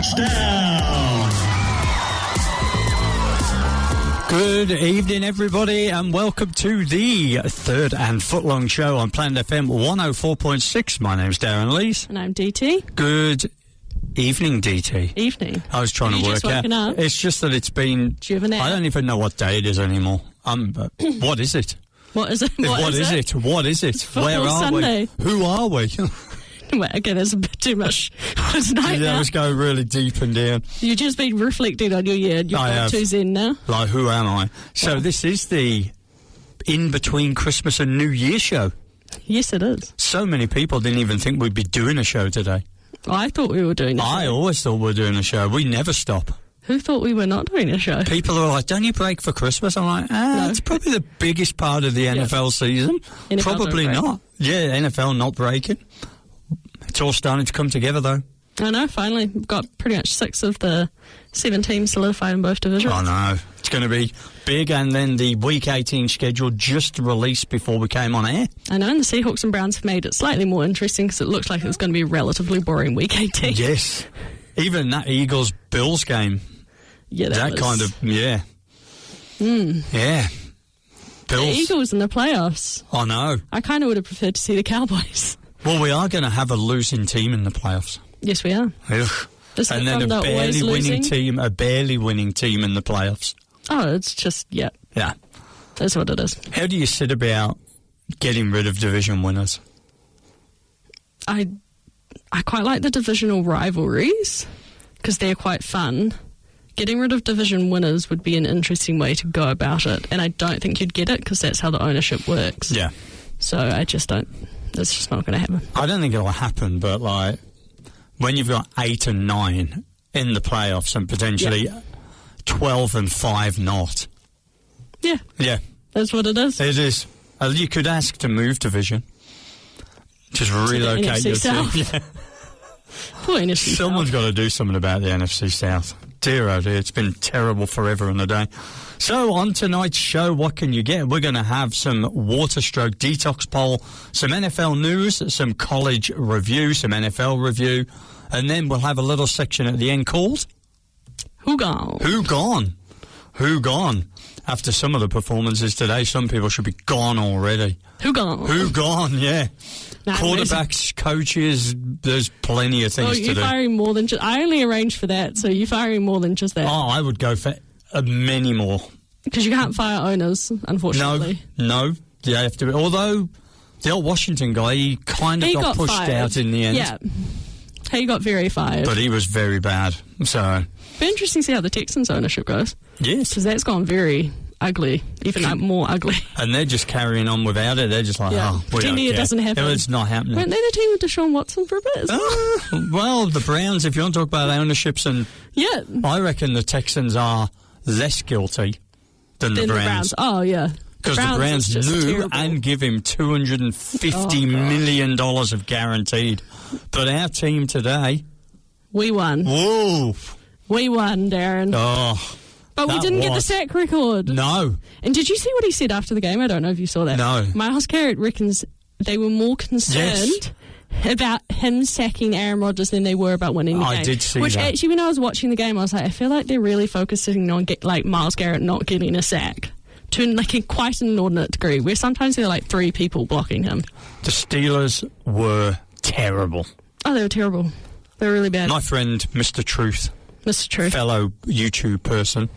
Touchdown! Good evening, everybody, and welcome to the Third and Footlong show on Planet FM 104.6. My name's Darran Lees. And I'm DT. Good evening, DT. Evening. I was trying to work out. Up? It's just that it's been... Do you have a nap? I don't even know what day it is anymore. What is it? What is it? What is it? What is it? Where are Sunday. we? Who are we? Well, okay, that's a bit too much tonight. Yeah, let's go really deep and down. You've just been reflecting on your year. You've got two Zen now. Like, who am I? So this is the in-between Christmas and New Year show. Yes, it is. So many people didn't even think we'd be doing a show today. I thought we were doing a show. I always thought we were doing a show. We never stop. Who thought we were not doing a show? People are like, don't you break for Christmas? I'm like, no. It's probably the biggest part of the NFL season. NFL probably not. Yeah, NFL not breaking. It's all starting to come together, though. I know, finally. We've got pretty much 6 of the 7 teams solidified in both divisions. I know. It's going to be big, and then the Week 18 schedule just released before we came on air. I know, and the Seahawks and Browns have made it slightly more interesting because it looks like it's going to be a relatively boring Week 18. Yes. Even that Eagles-Bills game. Yeah, that kind of, yeah. Yeah. Bills. The Eagles in the playoffs. I know. I kind of would have preferred to see the Cowboys. Well, we are going to have a losing team in the playoffs. Yes, we are. Ugh. And then a barely winning team in the playoffs. Oh, it's just, yeah. Yeah. That's what it is. How do you sit about getting rid of division winners? I quite like the divisional rivalries because they're quite fun. Getting rid of division winners would be an interesting way to go about it, and I don't think you'd get it because that's how the ownership works. Yeah. So I just don't. That's just not going to happen. I don't think it'll happen, but like when you've got 8 and 9 in the playoffs and potentially 12 and 5 not. Yeah. Yeah. That's what it is. It is. You could ask to move division. Just relocate your team. Yeah. Poor NFC Someone's South. got to do something about the NFC South. Dear oh dear, it's been terrible forever and a day. So on tonight's show, what can you get? We're going to have some water stroke detox poll, some NFL news, some college review, some NFL review, and then we'll have a little section at the end called... Who gone? Who gone? Who gone? After some of the performances today, some people should be gone already. Who gone? Who gone, yeah. Nah, Quarterbacks, coaches, there's plenty of things to do. You're firing more than just... I only arranged for that, so you're firing more than just that. Oh, I would go for many more. Because you can't fire owners, unfortunately. No. You have to. Although, the old Washington guy, he kind of got pushed out in the end. Yeah. He got very fired. But he was very bad, so... Be interesting to see how the Texans ownership goes. Yes. Because that's gone very ugly, even more ugly. And they're just carrying on without it. They're just like, pretending it doesn't happen. It's not happening. Weren't they the team with Deshaun Watson for a bit? Well, the Browns, if you want to talk about ownerships, and I reckon the Texans are less guilty than the Browns. Oh, yeah. Because the Browns knew terrible. and give him $250 million of guaranteed. But our team today... We won. Whoa. We won, Darren. Oh. But we didn't get the sack record. No. And did you see what he said after the game? I don't know if you saw that. No. Myles Garrett reckons they were more concerned about him sacking Aaron Rodgers than they were about winning the game. I did see Which that. actually, when I was watching the game, I was like, I feel like they're really focusing on Myles Garrett not getting a sack to quite an inordinate degree, where sometimes there are 3 people blocking him. The Steelers were terrible. Oh, they were terrible. They were really bad. My friend, Mr. Truth. Mr. Truth. Fellow YouTube person.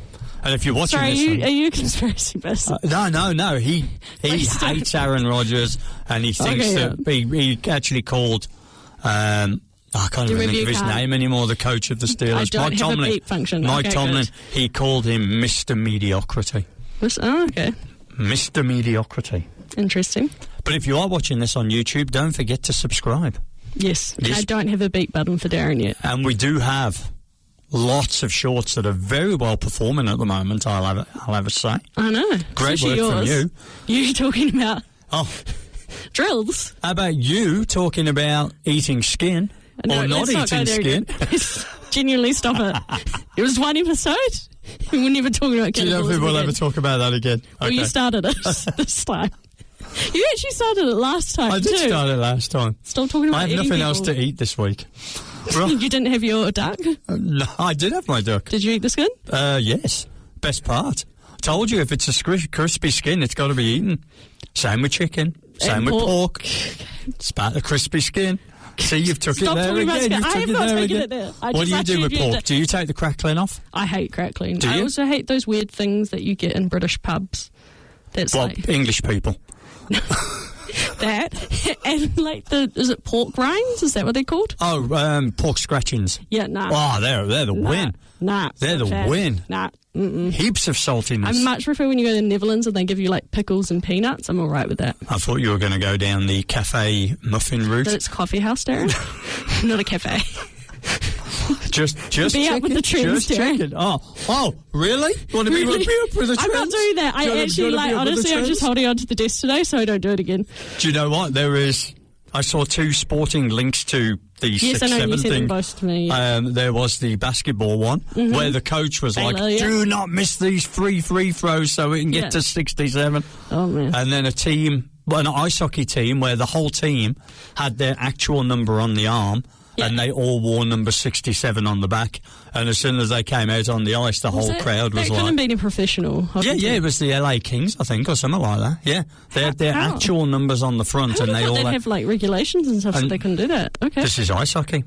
And if you're watching are you a conspiracy person? No. He hates Aaron Rodgers, and he thinks that he actually called... I can't even think of his name anymore, the coach of the Steelers. I don't have a beep function. Mike Tomlin, he called him Mr. Mediocrity. Oh, okay. Mr. Mediocrity. Interesting. But if you are watching this on YouTube, don't forget to subscribe. Yes. I don't have a beep button for Darren yet. And we do have lots of shorts that are very well performing at the moment, I'll have a say. I know. Great work from you. You talking about drills. How about you talking about eating skin or not eating skin? Genuinely stop it. It was one episode. We're never talking about Do you know if we'll ever talk about that again? Well, you started it this time. You actually started it last time, I did start it last time. Stop talking about I have nothing else to eat this week. Right. You didn't have your duck? No, I did have my duck. Did you eat the skin? Yes. Best part. Told you, if it's a crispy skin, it's got to be eaten. Same with chicken. Same with pork. It's about the crispy skin. See, you've took it there again. I have not taken it there. What do you do with pork? Do you take the crackling off? I hate crackling. Do you? I also hate those weird things that you get in British pubs. That's like English people. that. And like is it pork rinds? Is that what they're called? Oh, pork scratchings. Yeah, nah. Oh, they're the win. Nah. They're the win. Nah. Mm-mm. Heaps of saltiness. I much prefer when you go to the Netherlands and they give you like pickles and peanuts. I'm all right with that. I thought you were going to go down the cafe muffin route. But it's coffee house, Darren. Not a cafe. Just be up with the trends, Darren. Oh, really? You want to be up with the trends? I'm not doing that. I actually honestly, I'm just holding on to the desk today, so I don't do it again. Do you know what? I saw two sporting links to the 6-7 I know, you thing. sent them both to me. There was the basketball one where the coach was do not miss these free throws so we can get to 67. Oh, man. And then an ice hockey team where the whole team had their actual number on the arm. Yeah. And they all wore number 67 on the back. And as soon as they came out on the ice, the whole crowd was like... That couldn't have been a professional. Yeah, it was the LA Kings, I think, or something like that. Yeah, they had their actual numbers on the front. And they all have like regulations and stuff so they couldn't do that. Okay. This is ice hockey.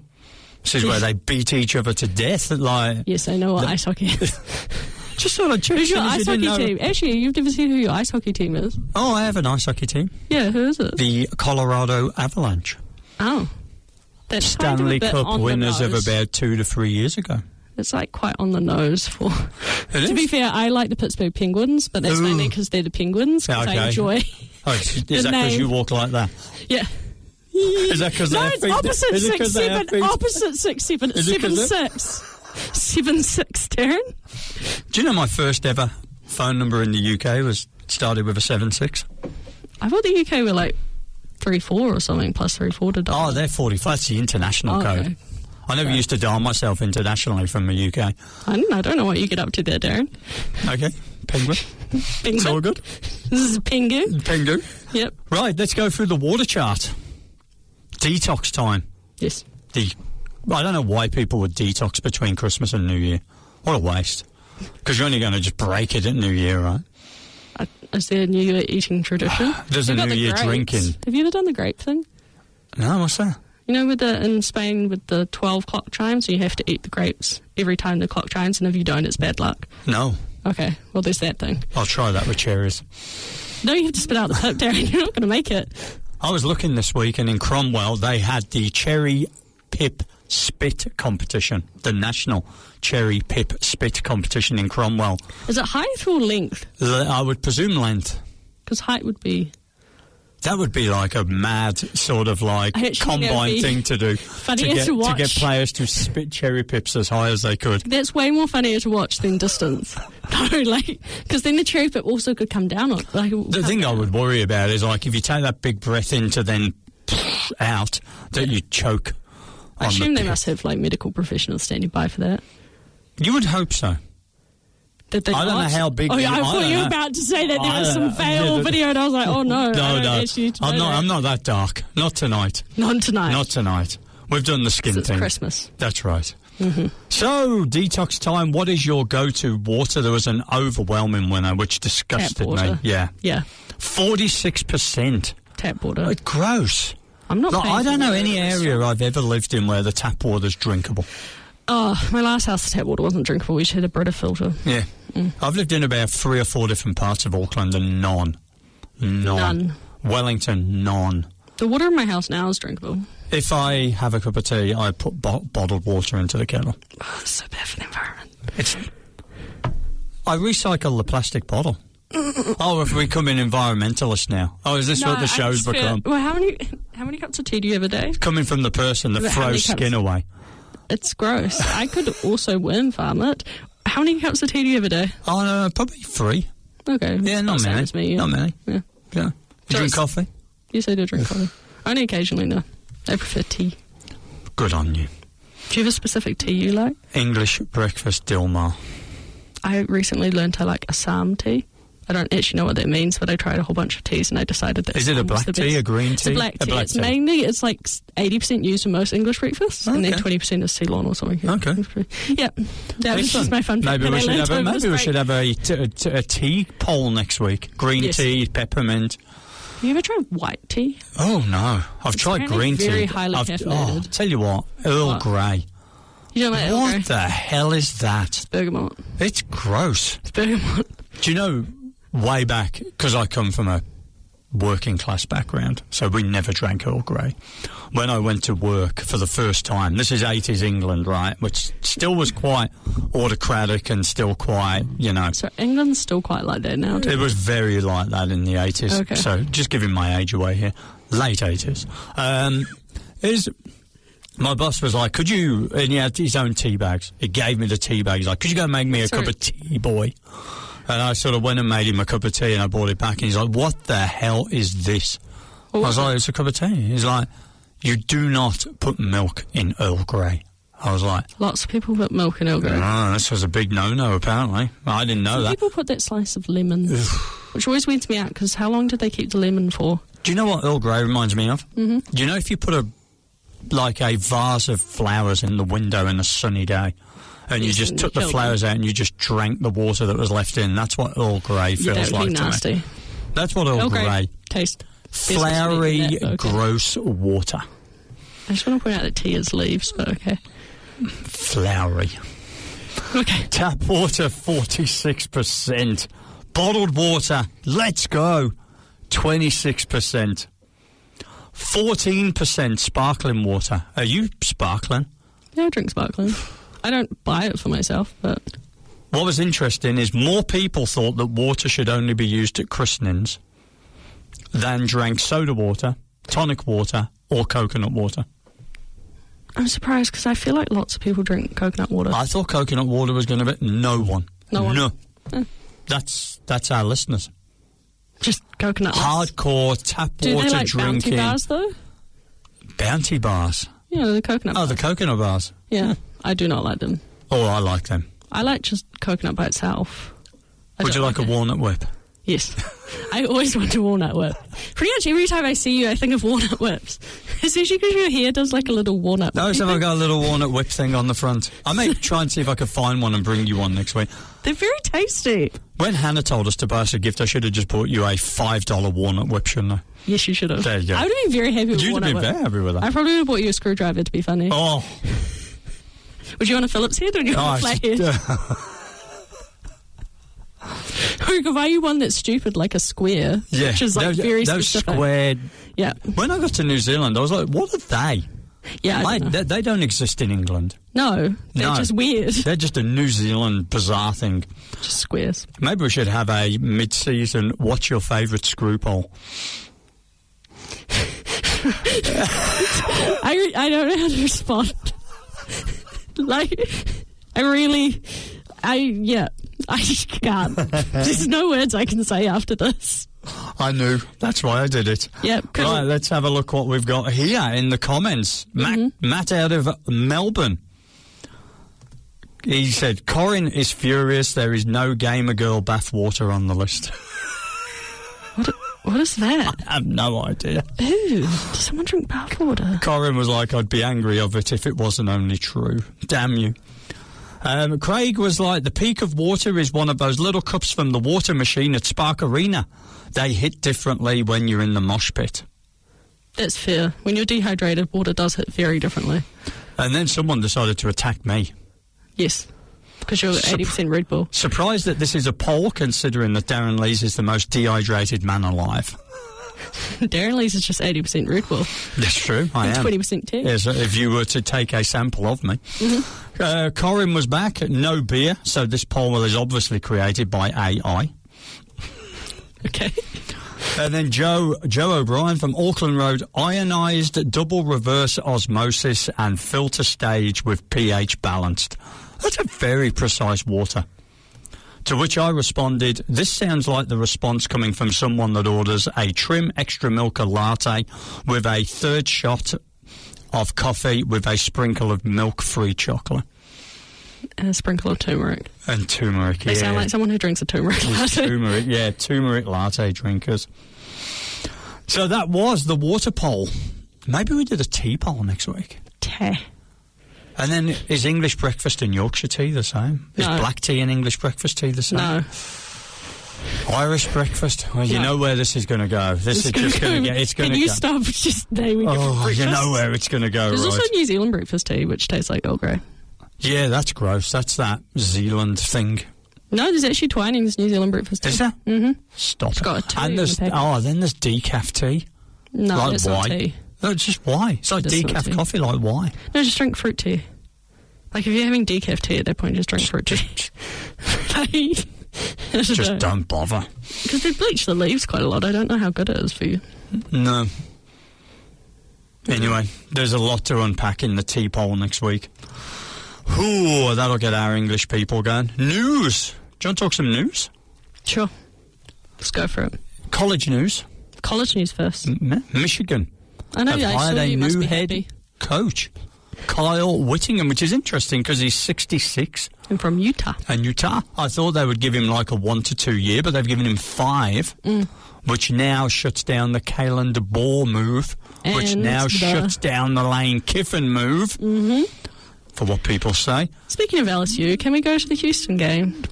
This is where they beat each other to death. Yes, I know what ice hockey is. Just sort of who's your ice hockey team? Actually, you've never seen who your ice hockey team is. Oh, I have an ice hockey team. Yeah, who is it? The Colorado Avalanche. Oh. That's Stanley Cup winners of about 2 to 3 years ago. It's like quite on the nose for... To be fair, I like the Pittsburgh Penguins, but that's mainly because they're the Penguins, because I enjoy is that because you walk like that? Yeah. Is that because it's opposite 6'7", opposite 6'7", 7'6". 7'6", Darren. Do you know my first ever phone number in the UK started with a 7'6"? I thought the UK were like 3-4 or something, plus 3-4 to dial. Oh, they're 45. That's the international code. Okay. I never used to dial myself internationally from the UK. I don't know what you get up to there, Darren. Okay, penguin. It's all good. This is Pingu. Pingu. Yep. Right, let's go through the water chart. Detox time. Yes. I don't know why people would detox between Christmas and New Year. What a waste. Because you're only going to just break it at New Year, right? Is there a New Year eating tradition? There's a New Year drinking. Have you ever done the grape thing? No, what's that? You know, in Spain with the 12 clock chimes, you have to eat the grapes every time the clock chimes, and if you don't, it's bad luck. No. Okay, well, there's that thing. I'll try that with cherries. No, you have to spit out the pip, Darren. You're not going to make it. I was looking this week, and in Cromwell, they had the cherry pip spit competition, the national cherry pip spit competition in Cromwell. Is it height or length? I would presume length. Because height would be... That would be like a mad sort of like combined thing to do. To get players to spit cherry pips as high as they could. That's way more funnier to watch than distance. No, because then the cherry pip also could come down on. The thing I would worry about is if you take that big breath in to then out, that you choke. I assume they must have medical professionals standing by for that. You would hope so. I don't know how big. Oh yeah, I thought you were about to say that there was some fail video, and I was like, oh no, no. I'm not that dark. Not tonight. Not tonight. Not tonight. We've done the skin thing. It's Christmas. That's right. Mm-hmm. So detox time. What is your go-to water? There was an overwhelming winner, which disgusted me. Yeah. 46%. Tap water. Gross. I'm not. I don't know any area I've ever lived in where the tap water's drinkable. Oh, my last house, the tap water wasn't drinkable. We just had a Brita filter. Yeah. I've lived in about 3 or 4 different parts of Auckland and none. Wellington, none. The water in my house now is drinkable. If I have a cup of tea, I put bottled water into the kettle. Oh, it's so bad for the environment. I recycle the plastic bottle. If we come in environmentalists now. Is this what the show's become? Well, how many cups of tea do you have a day? Coming from the person that throws skin away. It's gross. I could also worm farm it. How many cups of tea do you have a day? Probably 3. Okay. Yeah, not many. Me, Not many. Yeah. You drink coffee? Yes, I do drink coffee. Only occasionally, no. I prefer tea. Good on you. Do you have a specific tea you like? English breakfast Dilmah. I recently learned I like Assam tea. I don't actually know what that means, but I tried a whole bunch of teas and I decided that. Is it a black tea, a green tea? It's a black tea. It's like 80% used in most English breakfasts, and then 20% is Ceylon or something. Okay. Yeah, that was just my fun fact. Maybe we should have a tea poll next week. Green tea, peppermint. Have you ever tried white tea? Oh no, I've tried green tea. Very highly caffeinated. Tell you what, Earl Grey. You don't like Earl Grey? What the hell is that? It's bergamot. It's gross. It's bergamot. Do you know, way back, because I come from a working class background, so we never drank Earl Grey. When I went to work for the first time, this is 80s England, right, which still was quite autocratic and still quite, So England's still quite like that now, too? It was very like that in the 80s. Okay. So just giving my age away here. Late 80s. My boss was like, could you, and he had his own tea bags. He gave me the tea bags. He's like, could you go make me a cup of tea, boy? And I sort of went and made him a cup of tea and I brought it back and he's like, what the hell is this? I was like, it's a cup of tea. He's like, you do not put milk in Earl Grey. I was like... Lots of people put milk in Earl Grey. No, this was a big no-no, apparently. I didn't know that. People put that slice of lemon, which always weirds me out, because how long did they keep the lemon for? Do you know what Earl Grey reminds me of? Mm-hmm. Do you know if you put a vase of flowers in the window in a sunny day, and you just took the flowers out and you just drank the water that was left in, that's what Earl Grey feels like to me. That's what Earl Grey taste. Flowery, gross water. I just want to point out that tea is leaves, but okay. Flowery. Okay. Tap water, 46%. Bottled water, let's go, 26%. 14% sparkling water. Are you sparkling? Yeah, I drink sparkling. I don't buy it for myself, but... What was interesting is more people thought that water should only be used at christenings than drank soda water, tonic water, or coconut water. I'm surprised because I feel like lots of people drink coconut water. I thought coconut water was going to be... No one. No one? No. Eh. That's our listeners. Just coconut. Hardcore tap Do water they like drinking. Bounty bars, though? Bounty bars? Yeah, the coconut bars. Oh, the coconut bars. Yeah, I do not like them. Oh, I like them. I like just coconut by itself. Would you like a walnut whip? Yes. I always want a walnut whip. Pretty much every time I see you, I think of walnut whips. Especially because your hair does like a little walnut whip. No, so I've got a little walnut whip thing on the front. I may try and see if I can find one and bring you one next week. They're very tasty. When Hannah told us to buy us a gift, I should have just bought you a $5 walnut whip, shouldn't I? Yes, you should have. There you go. I would have been very happy with You'd walnut have whip. been very happy with that. I probably would have bought you a screwdriver, to be funny. Oh. Would you want a Phillips head or would you want a flat head? We could buy you one that's stupid, like a square. Yeah. Which is like very specific. Squared. Yeah. When I got to New Zealand, I was like, what are they? Yeah, they don't exist in England. No, they're just weird. They're just a New Zealand bizarre thing. Just squares. Maybe we should have a mid-season, what's your favourite screw poll? I don't know how to respond. I just can't. There's no words I can say after this. I knew. That's why I did it. Yep. Right, let's have a look what we've got here in the comments. Matt out of Melbourne. He said, Corin is furious. There is no gamer girl bathwater on the list. What is that? I have no idea. Ooh, does someone drink bathwater? Corin was like, I'd be angry of it if it wasn't only true. Damn you. Craig was like, the peak of water is one of those little cups from the water machine at Spark Arena. They hit differently when you're in the mosh pit. That's fair. When you're dehydrated, water does hit very differently. And then someone decided to attack me. Yes, because you're 80% Red Bull. Surprised that this is a poll, considering that Darran Lees is the most dehydrated man alive. Darran Lees is just 80% Red Bull. That's true, I am. 20% tea. Yes, if you were to take a sample of me. Corin was back, no beer, so this poll is obviously created by AI. Okay. And then Joe O'Brien from Auckland Road, ionised double reverse osmosis and filter stage with pH balanced. That's a very precise water. To which I responded, this sounds like the response coming from someone that orders a trim extra milk latte with a third shot of coffee with a sprinkle of milk-free chocolate. And a sprinkle of turmeric. And turmeric, They sound like someone who drinks a turmeric latte. Turmeric latte drinkers. So that was the water poll. Maybe we did a tea poll next week. Tea. And then is English breakfast and Yorkshire tea the same? Is black tea and English breakfast tea the same? No. Irish breakfast? Well, you know where this is going to go. This is just going to get... It's going to Can you go. stop just naming different breakfast? You know where it's going to go, There's right? also New Zealand breakfast tea, which tastes like Earl Grey. Yeah, that's gross. That's that Zealand thing. No, there's actually Twinings New Zealand breakfast tea. Is there? Mm-hmm. Stop It's it. got a tea And in there's, the packet. then there's decaf tea. No, like it's why? not tea. No, it's just why. It's like It is not decaf tea. coffee, like why? No, just drink fruit tea. Like, if you're having decaf tea at that point, just drink fruit tea. Just don't bother. Because they bleach the leaves quite a lot. I don't know how good it is for you. No. Anyway, there's a lot to unpack in the tea poll next week. Ooh, that'll get our English people going. News. Do you want to talk some news? Sure. Let's go for it. College news. College news first. Michigan. I know, have I hired saw a you must new be head happy. coach, Kyle Whittingham, which is interesting because he's 66. I'm from Utah. And Utah, I thought they would give him like a 1 to 2 year, but they've given him 5, which now shuts down the Kalen DeBoer move, which And now the- shuts down the Lane Kiffin move, for what people say. Speaking of LSU, can we go to the Houston game?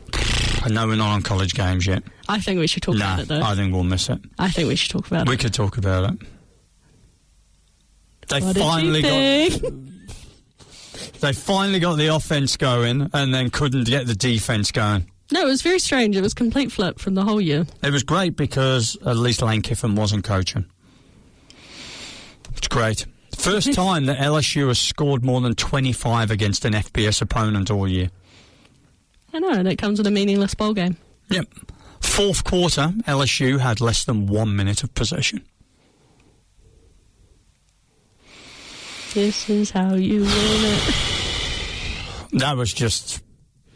I know we're not on college games yet. I think we should talk about it, though. I think we'll miss it. I think we should talk about We it. could talk about it. They What finally did you got... think? They finally got the offense going and then couldn't get the defense going. No, it was very strange. It was a complete flip from the whole year. It was great because at least Lane Kiffin wasn't coaching. It's great. First time that LSU has scored more than 25 against an FBS opponent all year. I know, and it comes with a meaningless bowl game. Yep. Fourth quarter, LSU had less than 1 minute of possession. This is how you win it. That was just...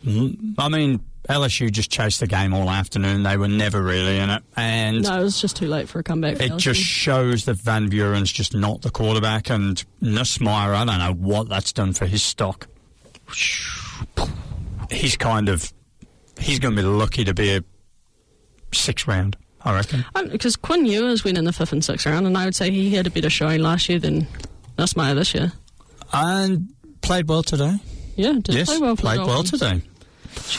I mean, LSU just chased the game all afternoon. They were never really in it. And No, it was just too late for a comeback. For it LSU. just shows that Van Buren's just not the quarterback. And Nussmeier, I don't know what that's done for his stock. He's going to be lucky to be a 6th round, I reckon. Because Quinn Ewers went in the 5th and 6th round, and I would say he had a better showing last year than Nussmeier this year. And played well today. Yeah, did play well for played the well Dolphins. today.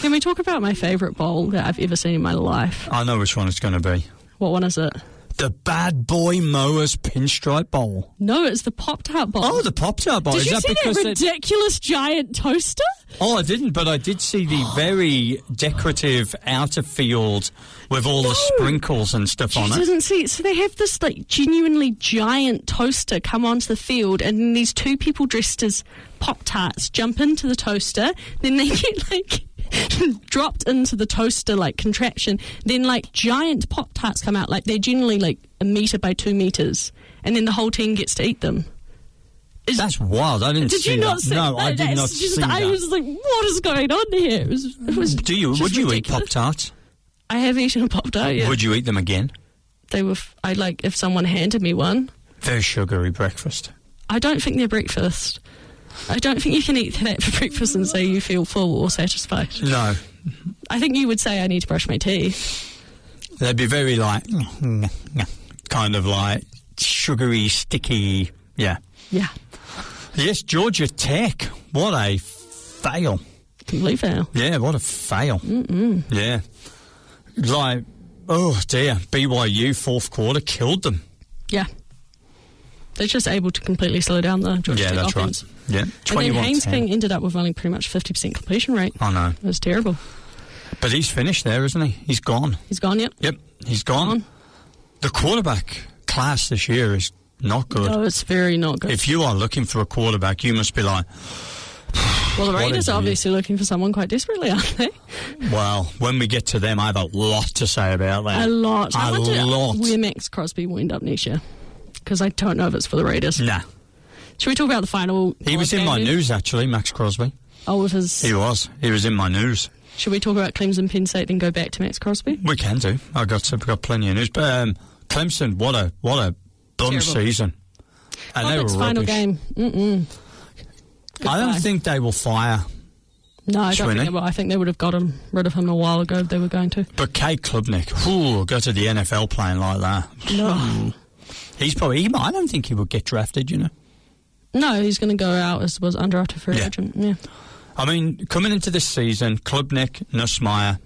Can we talk about my favourite bowl that I've ever seen in my life? I know which one it's going to be. What one is it? The Bad Boy Mowers Pinstripe Bowl. No, it's the Pop-Tart bowl. Oh, the Pop-Tart Bowl. Did Is you that see because that ridiculous giant toaster? Oh, I didn't, but I did see the very decorative outer field with all the sprinkles and stuff on You it. didn't see it. So they have this like genuinely giant toaster come onto the field, and then these two people dressed as Pop-Tarts jump into the toaster, then they get like dropped into the toaster like contraption, then like giant Pop-Tarts come out, like they're generally like 1 metre by 2 metres, and then the whole team gets to eat them. That's wild. I didn't Did see you not that. see No, that? I did That's not just, see I that. was like, what is going on here? It was Would you just eat ridiculous. Pop-Tarts? I have eaten a Pop-Tart, yeah. Would you eat them again? They were, I like, if someone handed me one. Very sugary breakfast. I don't think they're breakfast. I don't think you can eat that for breakfast and say you feel full or satisfied. No. I think you would say I need to brush my teeth. They'd be very like, kind of like sugary, sticky, yeah. Yeah. Yes, Georgia Tech. What a fail. Complete fail. Yeah, what a fail. Yeah. Like, oh dear, BYU fourth quarter killed them. Yeah. They're just able to completely slow down the Georgia Tech That's offense. right. Yeah, And then 21-10. Haynes King ended up with only pretty much 50% completion rate. I know. It was terrible. But he's finished there, isn't he? He's gone. He's gone, yep. Yep, he's gone. The quarterback class this year is not good. No, it's very not good. If you are looking for a quarterback, you must be like, Well, the What Raiders is are he? obviously looking for someone quite desperately, aren't they? well, when we get to them, I have a lot to say about that. A lot. I A wonder lot. where Max Crosby will end up next year. Because I don't know if it's for the Raiders. Nah. Should we talk about the final? He was in my news, actually, Max Crosby. Oh, with his. He was. He was in my news. Should we talk about Clemson, Penn State, then go back to Max Crosby? We can do. I've got plenty of news. But Clemson, what a bum Terrible. season. And they were It's final rubbish. game. I don't Goodbye. think they will fire No, I don't think Swinny. they will. I think they would have gotten rid of him a while ago if they were going to. But Kate Klubnik, go to the NFL playing like that. No. He's probably. I don't think he would get drafted. No, he's going to go out as was undrafted free agent. Yeah. I mean, coming into this season, Klubnik, Nussmeier,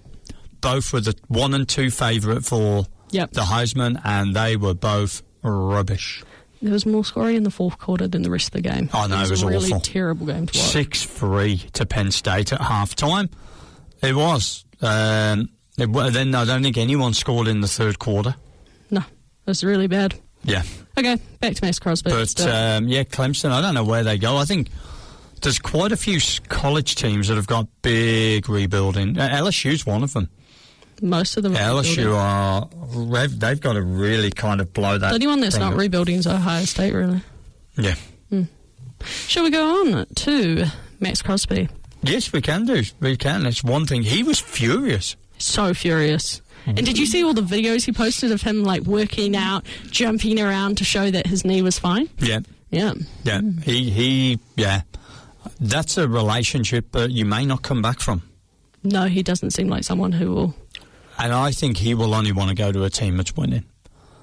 both were the 1 and 2 favourite for Yep. the Heisman, and they were both rubbish. There was more scoring in the fourth quarter than the rest of the game. I know, it was a really awful. terrible game to watch. 6-3 to Penn State at half-time. It was. Then I don't think anyone scored in the third quarter. No, it was really bad. Yeah. Okay, back to Max Crosby. But, Clemson, I don't know where they go. I think there's quite a few college teams that have got big rebuilding. LSU's one of them. Most of them are LSU they've got to really kind of blow that. The only one that's thing not up. rebuilding is Ohio State, really. Yeah. Shall we go on to Max Crosby? Yes, we can do. We can. It's one thing. He was furious. So furious. And did you see all the videos he posted of him, like, working out, jumping around to show that his knee was fine? Yeah. Yeah. Yeah. Yeah. That's a relationship that you may not come back from. No, he doesn't seem like someone who will. And I think he will only want to go to a team that's winning.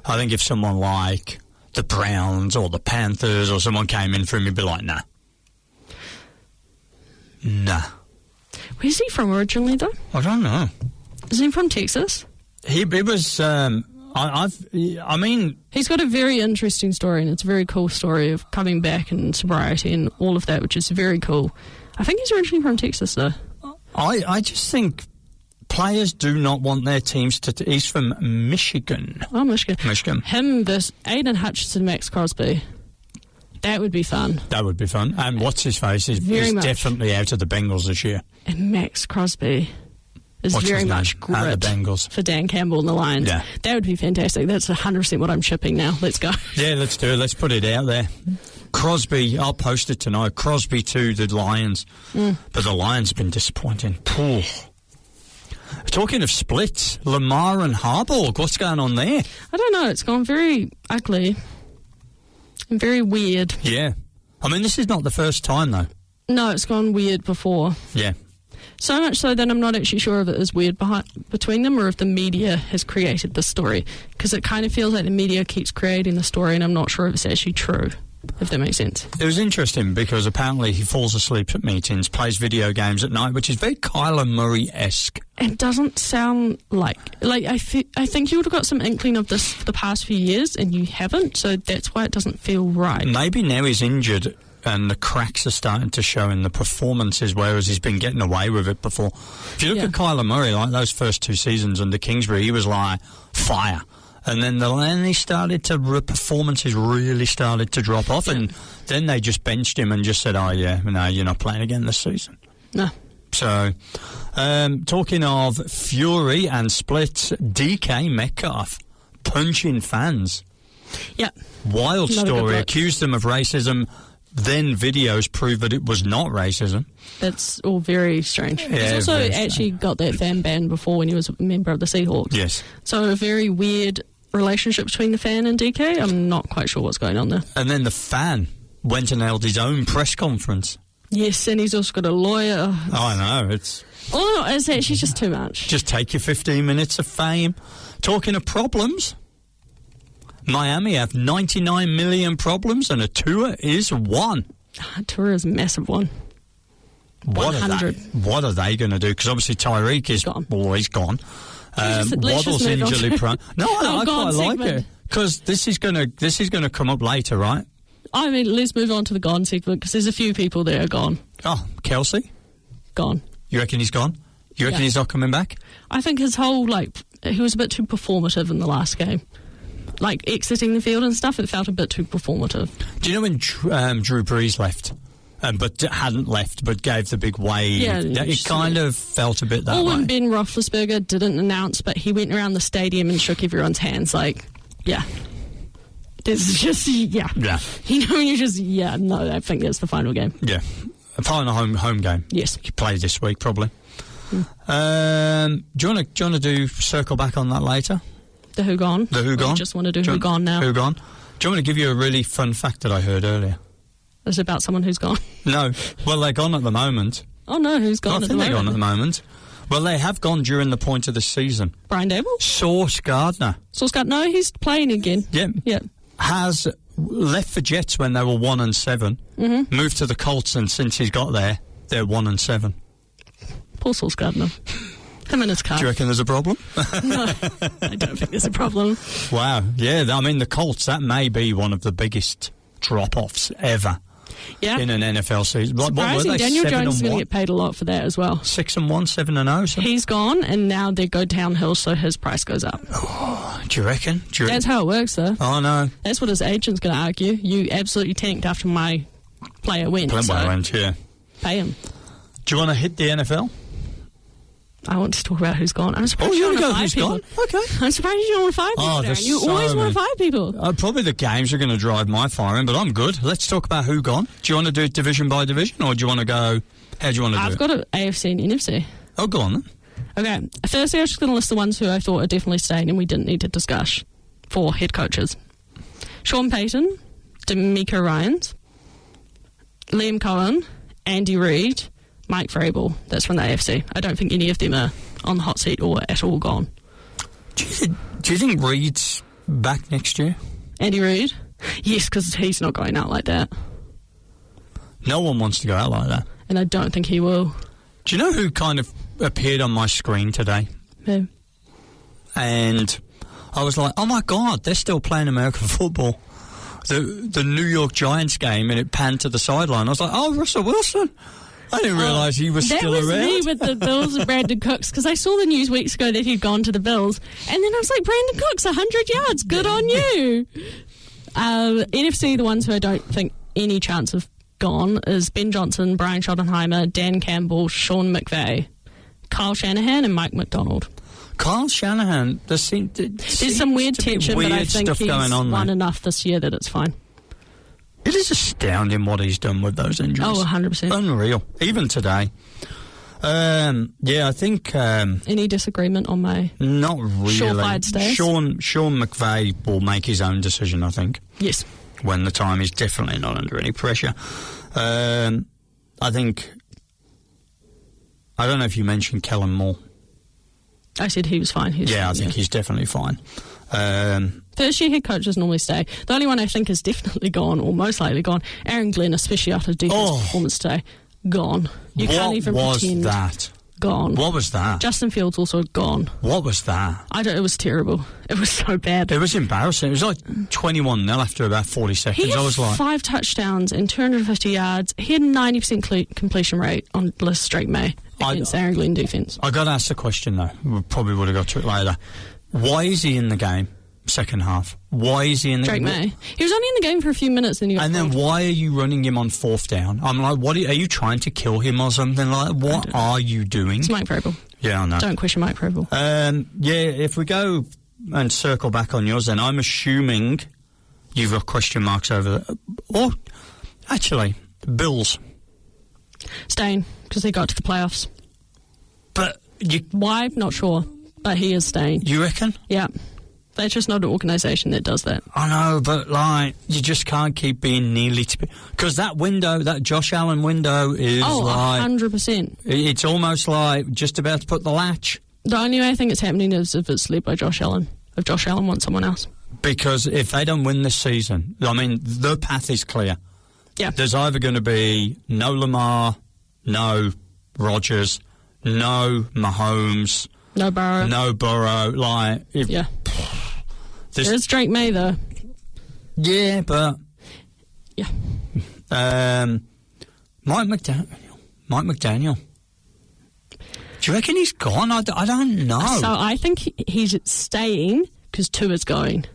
I think if someone like the Browns or the Panthers or someone came in for him, he'd be like, nah. Nah. Where's he from originally, though? I don't know. Is he from Texas? He was, I mean... He's got a very interesting story, and it's a very cool story of coming back and sobriety and all of that, which is very cool. I think he's originally from Texas, though. I just think players do not want their teams to... He's from Michigan. Oh, Michigan. Michigan. Him versus Aiden Hutchinson, Max Crosby. That would be fun. That would be fun. And what's his face is definitely out of the Bengals this year. And Max Crosby is What's very his name? much At grit the Bengals. for Dan Campbell and the Lions. Yeah. That would be fantastic. That's 100% what I'm shipping now. Let's go. Yeah, let's do it. Let's put it out there. Crosby, I'll post it tonight. Crosby to the Lions. But the Lions have been disappointing. Poor. Talking of splits, Lamar and Harbaugh, what's going on there? I don't know. It's gone very ugly and very weird. Yeah. I mean, this is not the first time, though. No, it's gone weird before. Yeah. So much so that I'm not actually sure if it is weird between them or if the media has created the story. Because it kind of feels like the media keeps creating the story and I'm not sure if it's actually true, if that makes sense. It was interesting because apparently he falls asleep at meetings, plays video games at night, which is very Kyler Murray-esque. It doesn't sound like I think you would have got some inkling of this for the past few years and you haven't, so that's why it doesn't feel right. Maybe now he's injured and the cracks are starting to show in the performances, whereas he's been getting away with it before. If you look at Kyler Murray, like those first 2 seasons under Kingsbury, he was like fire. And then he started to, performances really started to drop off, and then they just benched him and just said, oh yeah, no, you're not playing again this season. No. So, talking of fury and splits, DK Metcalf punching fans. Yeah. Wild Not a good story. look. Accused them of racism. Then videos prove that it was not racism. That's all very strange. Yeah, He's also very actually got that fan ban before when he was a member of the Seahawks. Yes. So a very weird relationship between the fan and DK. I'm not quite sure what's going on there. And then the fan went and held his own press conference. Yes, and he's also got a lawyer. Oh, I know. It's It's actually just too much. just take your 15 minutes of fame. Talking of problems, Miami have 99 million problems and a tour is one. Tour is a massive one. What 100. What are they going to do? Because obviously Tyreek is Gone. Well, he's gone. Let's just Waddle's move on injury to- prone. No, I gone quite like segment. it because this is gonna come up later, right? I mean, let's move on to the gone segment because there's a few people that are gone. Oh, Kelsey, Gone. you reckon he's gone? You reckon Yeah. he's not coming back? I think his whole, he was a bit too performative in the last game. Like, exiting the field and stuff, it felt a bit too performative. Do you know when Drew Brees left, but hadn't left, but gave the big wave? Yeah, It kind of felt a bit that Or way. when Ben Roethlisberger didn't announce, but he went around the stadium and shook everyone's hands, yeah. There's just, yeah. Yeah, You know, you just, no, I think that's the final game. yeah. A final home game. Yes. You play this week probably. Do you want to do circle back on that later? The who gone? The who Or gone? You just want to do Do you who gone now? Who gone? Do you want me to give you a really fun fact that I heard earlier? It's about someone who's gone. No. Well, they're gone at the moment. Oh no, who's I gone at think the they're gone at moment? the moment. Well, they have gone during the point of the season. Brian Dable? Sauce Gardner. Sourcegard? No, he's playing again. Yep. Yep. Has left for Jets when they were 1-7. Mm-hmm. Moved to the Colts, and since he's got there, they're 1-7. Paul Source Gardner. Him and his car. Do you reckon there's a problem? No, I don't think there's a problem. Wow. Yeah, I mean, the Colts, that may be one of the biggest drop-offs ever Yeah. in an NFL season. What were Surprising. they, Daniel Jones is going 7-1? to get paid a lot for that as well. 6-1, 7-0. So. He's gone, and now they go downhill, so his price goes up. Do you reckon? That's how it works, though. Oh, no. That's what his agent's going to argue. You absolutely tanked after my player went. Yeah. Pay him. Do you want to hit the NFL? I want to talk about who's gone. I'm surprised Oh, you you don't want to want go to who's fire gone? people. Okay. I'm surprised you don't want to fire people, Darren. there's You so always want many. to fire people. Probably the games are going to drive my firing, but I'm good. Let's talk about who gone. Do you want to do it division by division, or do you want to go... How do you want to do I've it? got an AFC and NFC. Oh, go on then. Okay, firstly, I was just going to list the ones who I thought are definitely staying and we didn't need to discuss for head coaches. Sean Payton, D'Amico Ryans, Liam Cohen, Andy Reid, Mike Vrabel. That's from the AFC. I don't think any of them are on the hot seat or at all gone. Do you think Reed's back next year? Andy Reid? Yes, because he's not going out like that. No one wants to go out like that. And I don't think he will. Do you know who kind of appeared on my screen today? No. And I was like, oh my God, they're still playing American football. The New York Giants game, and it panned to the sideline. I was like, oh, Russell Wilson. I didn't realise he was still around. That was me with the Bills and Brandon Cooks, because I saw the news weeks ago that he'd gone to the Bills, and then I was like, Brandon Cooks, 100 yards, good on you. NFC, the ones who I don't think any chance of gone is Ben Johnson, Brian Schottenheimer, Dan Campbell, Sean McVay, Kyle Shanahan, and Mike McDonald. Kyle Shanahan, there's some weird tension, but I think he's won enough this year that it's fine. It is astounding what he's done with those injuries. Oh, 100%. Unreal. Even today. Yeah, I think... Any disagreement on my... Not really. Surefire stays? Sean McVay will make his own decision, I think. Yes. When the time is definitely not under any pressure. I think... I don't know if you mentioned Kellen Moore. I said he was fine. I think he's definitely fine. First year head coaches normally stay. The only one I think is definitely gone, or most likely gone, Aaron Glenn, especially after defense performance today, gone. You can't even pretend. What was that? Gone. What was that? Justin Fields also gone. What was that? It was terrible. It was so bad. It was embarrassing. It was like 21-0 after about 40 seconds. He had I was like 5 touchdowns and 250 yards. He had 90% completion rate on Bliss Drake May against Aaron Glenn defense. I got to ask the question though. We probably would have got to it later. Why is he in the game? Second half. Why is he in the game? Drake May. He was only in the game for a few minutes, and then why are you running him on 4th down? I'm like, what are you trying to kill him or something like that? What are you doing? It's Mike Vrabel. Yeah, I know. Don't question Mike Vrabel. Yeah, if we go and circle back on yours, then I'm assuming you've got question marks over there. Or actually, Bills staying because they got to the playoffs. But why? Not sure. But he is staying. You reckon? Yeah. They're just not an organisation that does that. I know, but you just can't keep being nearly to... Because that window, that Josh Allen window is 100%. It's almost like just about to put the latch. The only way I think it's happening is if it's led by Josh Allen. If Josh Allen wants someone else. Because if they don't win this season, I mean, the path is clear. Yeah. There's either going to be no Lamar, no Rodgers, no Mahomes... No Burrow. No Burrow. There's Drake May, though. Yeah, but... Yeah. Mike McDaniel. Do you reckon he's gone? I don't know. So I think he's staying because Tua's going.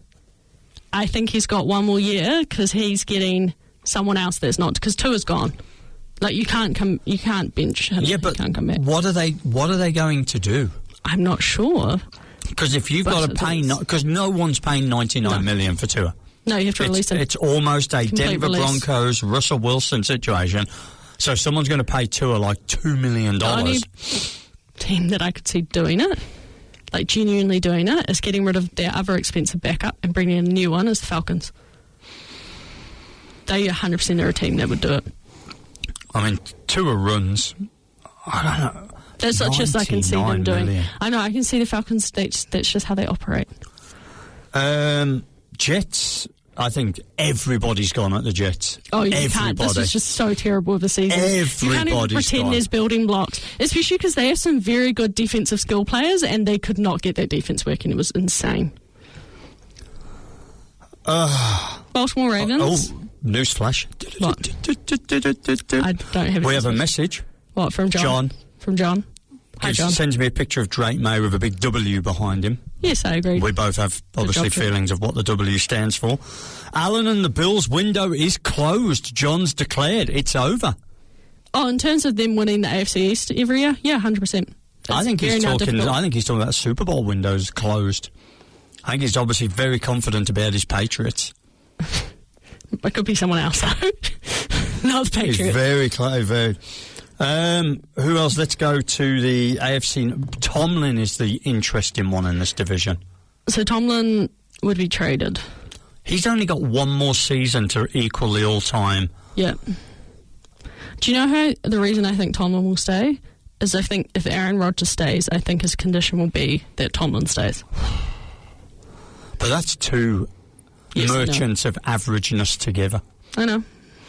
I think he's got one more year because he's getting someone else that's not... Because Tua's gone. Like, you can't bench him. Yeah, but he can't come back. What are they going to do? I'm not sure. Because if you've got to pay... Because no one's paying $99 million for Tua. No, you have to release him. It's almost a Denver release. Broncos, Russell Wilson situation. So someone's going to pay Tua like $2 million. The only team that I could see doing it, like genuinely doing it, is getting rid of their other expensive backup and bringing in a new one, is the Falcons. They 100% are a team that would do it. I mean, Tua runs... I don't know. That's just I can see them 99 doing. million. I know, I can see the Falcons. That's just how they operate. Jets, I think everybody's gone at the Jets. Oh, you Everybody. can't. This is just so terrible of a season. You can't even Everybody's pretend gone. there's building blocks, especially because they have some very good defensive skill players, and they could not get that defense working. It was insane. Baltimore Ravens. Newsflash. What? I don't have. We have a message. What, from John? From John. Hi, John. Sends me a picture of Drake May with a big W behind him. Yes, I agree. We both have, obviously, job, feelings of what the W stands for. Allen and the Bills' window is closed. John's declared it's over. Oh, in terms of them winning the AFC East every year, yeah, 100%. I think he's talking about the Super Bowl windows closed. I think he's obviously very confident about his Patriots. It could be someone else, though. Not the Patriots. He's very close. Who else? Let's go to the AFC. Tomlin is the interesting one in this division. So Tomlin would be traded. He's only got one more season to equal the all-time. Yeah. Do you know how the reason I think Tomlin will stay is I think if Aaron Rodgers stays, I think his condition will be that Tomlin stays. But that's two merchants of averageness together. I know.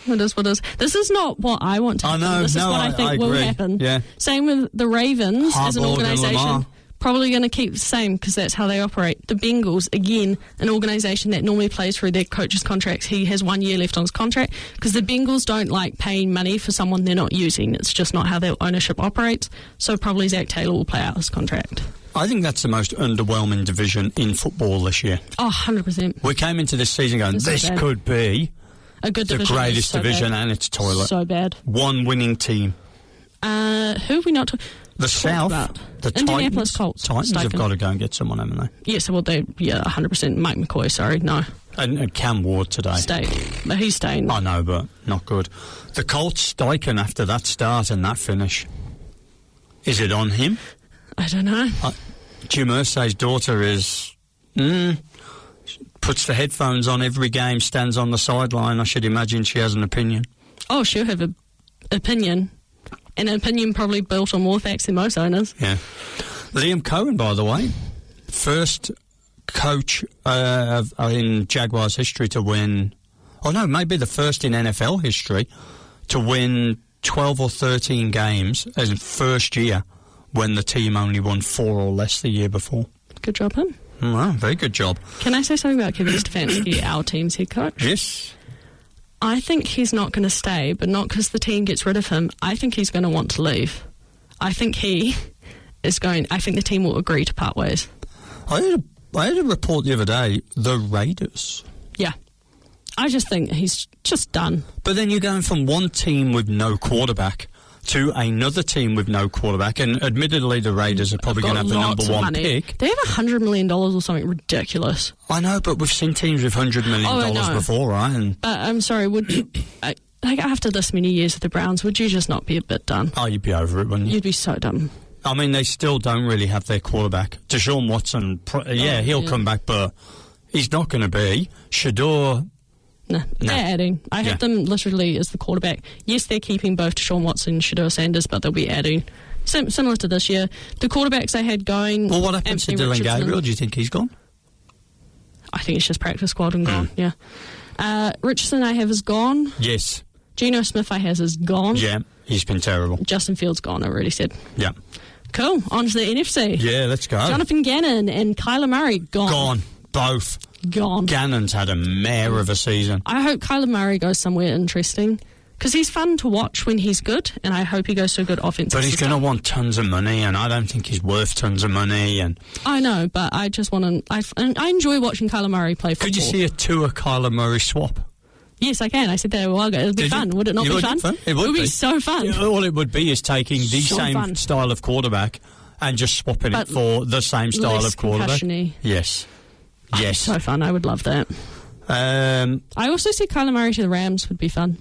It is what it is. This is not what I want to happen. This is what I think will happen. Yeah. Same with the Ravens as an Harbaugh and organisation. Lamar. Probably going to keep the same because that's how they operate. The Bengals, again, an organisation that normally plays through their coaches' contracts. He has 1 year left on his contract because the Bengals don't like paying money for someone they're not using. It's just not how their ownership operates. So probably Zach Taylor will play out his contract. I think that's the most underwhelming division in football this year. Oh, 100%. We came into this season going, this could be a good the division. greatest division, and it's toilet. So bad. One winning team. Who are we not talking The South, about? the Indianapolis Colts. Titans have got to go and get someone, haven't they? Yes, well, 100%. Mike McCoy, sorry, no. And Cam Ward today. Stayed. But he's staying. I know, but not good. The Colts, Steichen, after that start and that finish. Is it on him? I don't know. Jim Irsay's daughter is... puts the headphones on every game, stands on the sideline. I should imagine she has an opinion. Oh, she'll have an opinion. And an opinion probably built on more facts than most owners. Yeah. Liam Cohen, by the way, first coach in Jaguars history to win... Oh, no, maybe the first in NFL history to win 12 or 13 games as in first year when the team only won 4 or less the year before. Good job, him. Wow, very good job. Can I say something about Kevin Stefanski, our team's head coach? Yes. I think he's not going to stay, but not because the team gets rid of him. I think he's going to want to leave. I think the team will agree to part ways. I had a report the other day, the Raiders. Yeah. I just think he's just done. But then you're going from one team with no quarterback to another team with no quarterback, and admittedly the Raiders are probably going to have the number one pick. They have $100 million or something ridiculous. I know, but we've seen teams with $100 million before, right? But I'm sorry, would you, after this many years with the Browns, would you just not be a bit done? Oh, you'd be over it, wouldn't you? You'd be so done. I mean, they still don't really have their quarterback. Deshaun Watson, he'll come back, but he's not going to be. Shador... No, they're adding. I have them literally as the quarterback. Yes, they're keeping both Deshaun Watson and Shador Sanders, but they'll be adding. Similar to this year. The quarterbacks they had going... Well, what happens to Dylan Gabriel? Do you think he's gone? I think it's just practice squad and gone, yeah. Richardson I have is gone. Yes. Geno Smith I has is gone. Yeah, he's been terrible. Justin Fields gone, I already said. Yeah. Cool, on to the NFC. Yeah, let's go. Jonathan Gannon and Kyler Murray, gone. Gone. Both. Gone. Gannon's had a mare of a season. I hope Kyler Murray goes somewhere interesting because he's fun to watch when he's good, and I hope he goes to a good offensive But he's system. going to want tons of money, and I don't think he's worth tons of money. And I know, but I just want to... I enjoy watching Kyler Murray play football. Could you see a Tua-Kyler Murray swap? Yes, I can. I said that a while ago. It would be fun. Would it not be fun? It would be so fun. Yeah, all it would be is taking the same style of quarterback and just swapping it for the same style of quarterback. Yes. Yes. So fun. I would love that. I also see Kyler Murray to the Rams would be fun.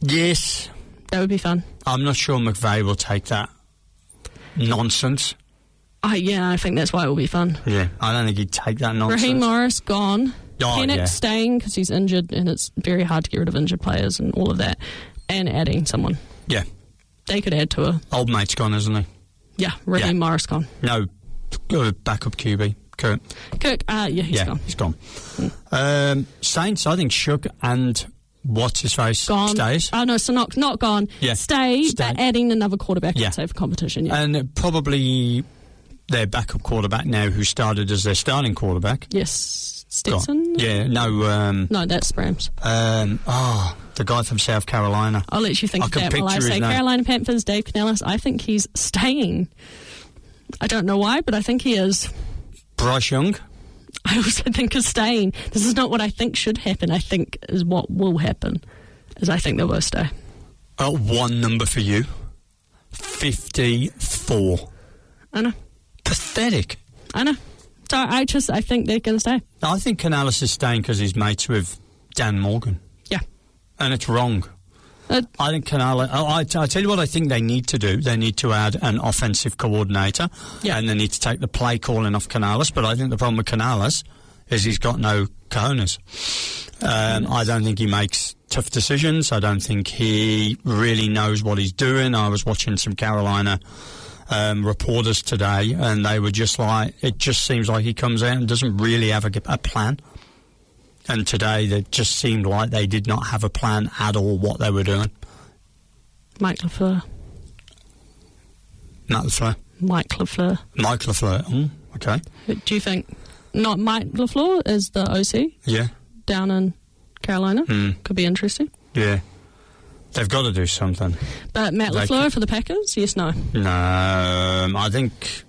Yes. That would be fun. I'm not sure McVay will take that nonsense. I think that's why it will be fun. Yeah, I don't think he'd take that nonsense. Raheem Morris, gone. Penix staying because he's injured, and it's very hard to get rid of injured players and all of that. And adding someone. Yeah. They could add to it. Old mate's gone, isn't he? Yeah, Raheem Morris gone. No, backup QB, Kirk. He's gone. He's gone. Saints, I think Shook and what's-his-face stays. Oh, no, so not gone. Yeah. Stay, but adding another quarterback, Yeah. I'd say, for competition, yeah. And probably their backup quarterback now, who started as their starting quarterback. Yes, Stetson? Yeah, no. No, that's Rams. The guy from South Carolina. I'll let you think I of can that while I picture his say name. Carolina Panthers, Dave Canellis. I think he's staying. I don't know why, but I think he is. Bryce Young. I also think he's staying. This is not what I think should happen. I think is what will happen. Is I think they will stay. One number for you. 54. I know. Pathetic. I know. So I think they're going to stay. I think Canales is staying because he's mates with Dan Morgan. Yeah. And it's wrong. I think Canales... I tell you what I think they need to do. They need to add an offensive coordinator. Yeah. And they need to take the play calling off Canales. But I think the problem with Canales is he's got no cojones. I don't think he makes tough decisions. I don't think he really knows what he's doing. I was watching some Carolina reporters today, and they were just like, it just seems like he comes out and doesn't really have a plan. And today, it just seemed like they did not have a plan at all what they were doing. Mike LaFleur. Matt LaFleur. Mike LaFleur. Mike LaFleur. Okay. Do you think not Mike LaFleur is the OC? Yeah. Down in Carolina? Could be interesting. Yeah. They've got to do something. But Matt LaFleur for the Packers? Yes, no? No. I think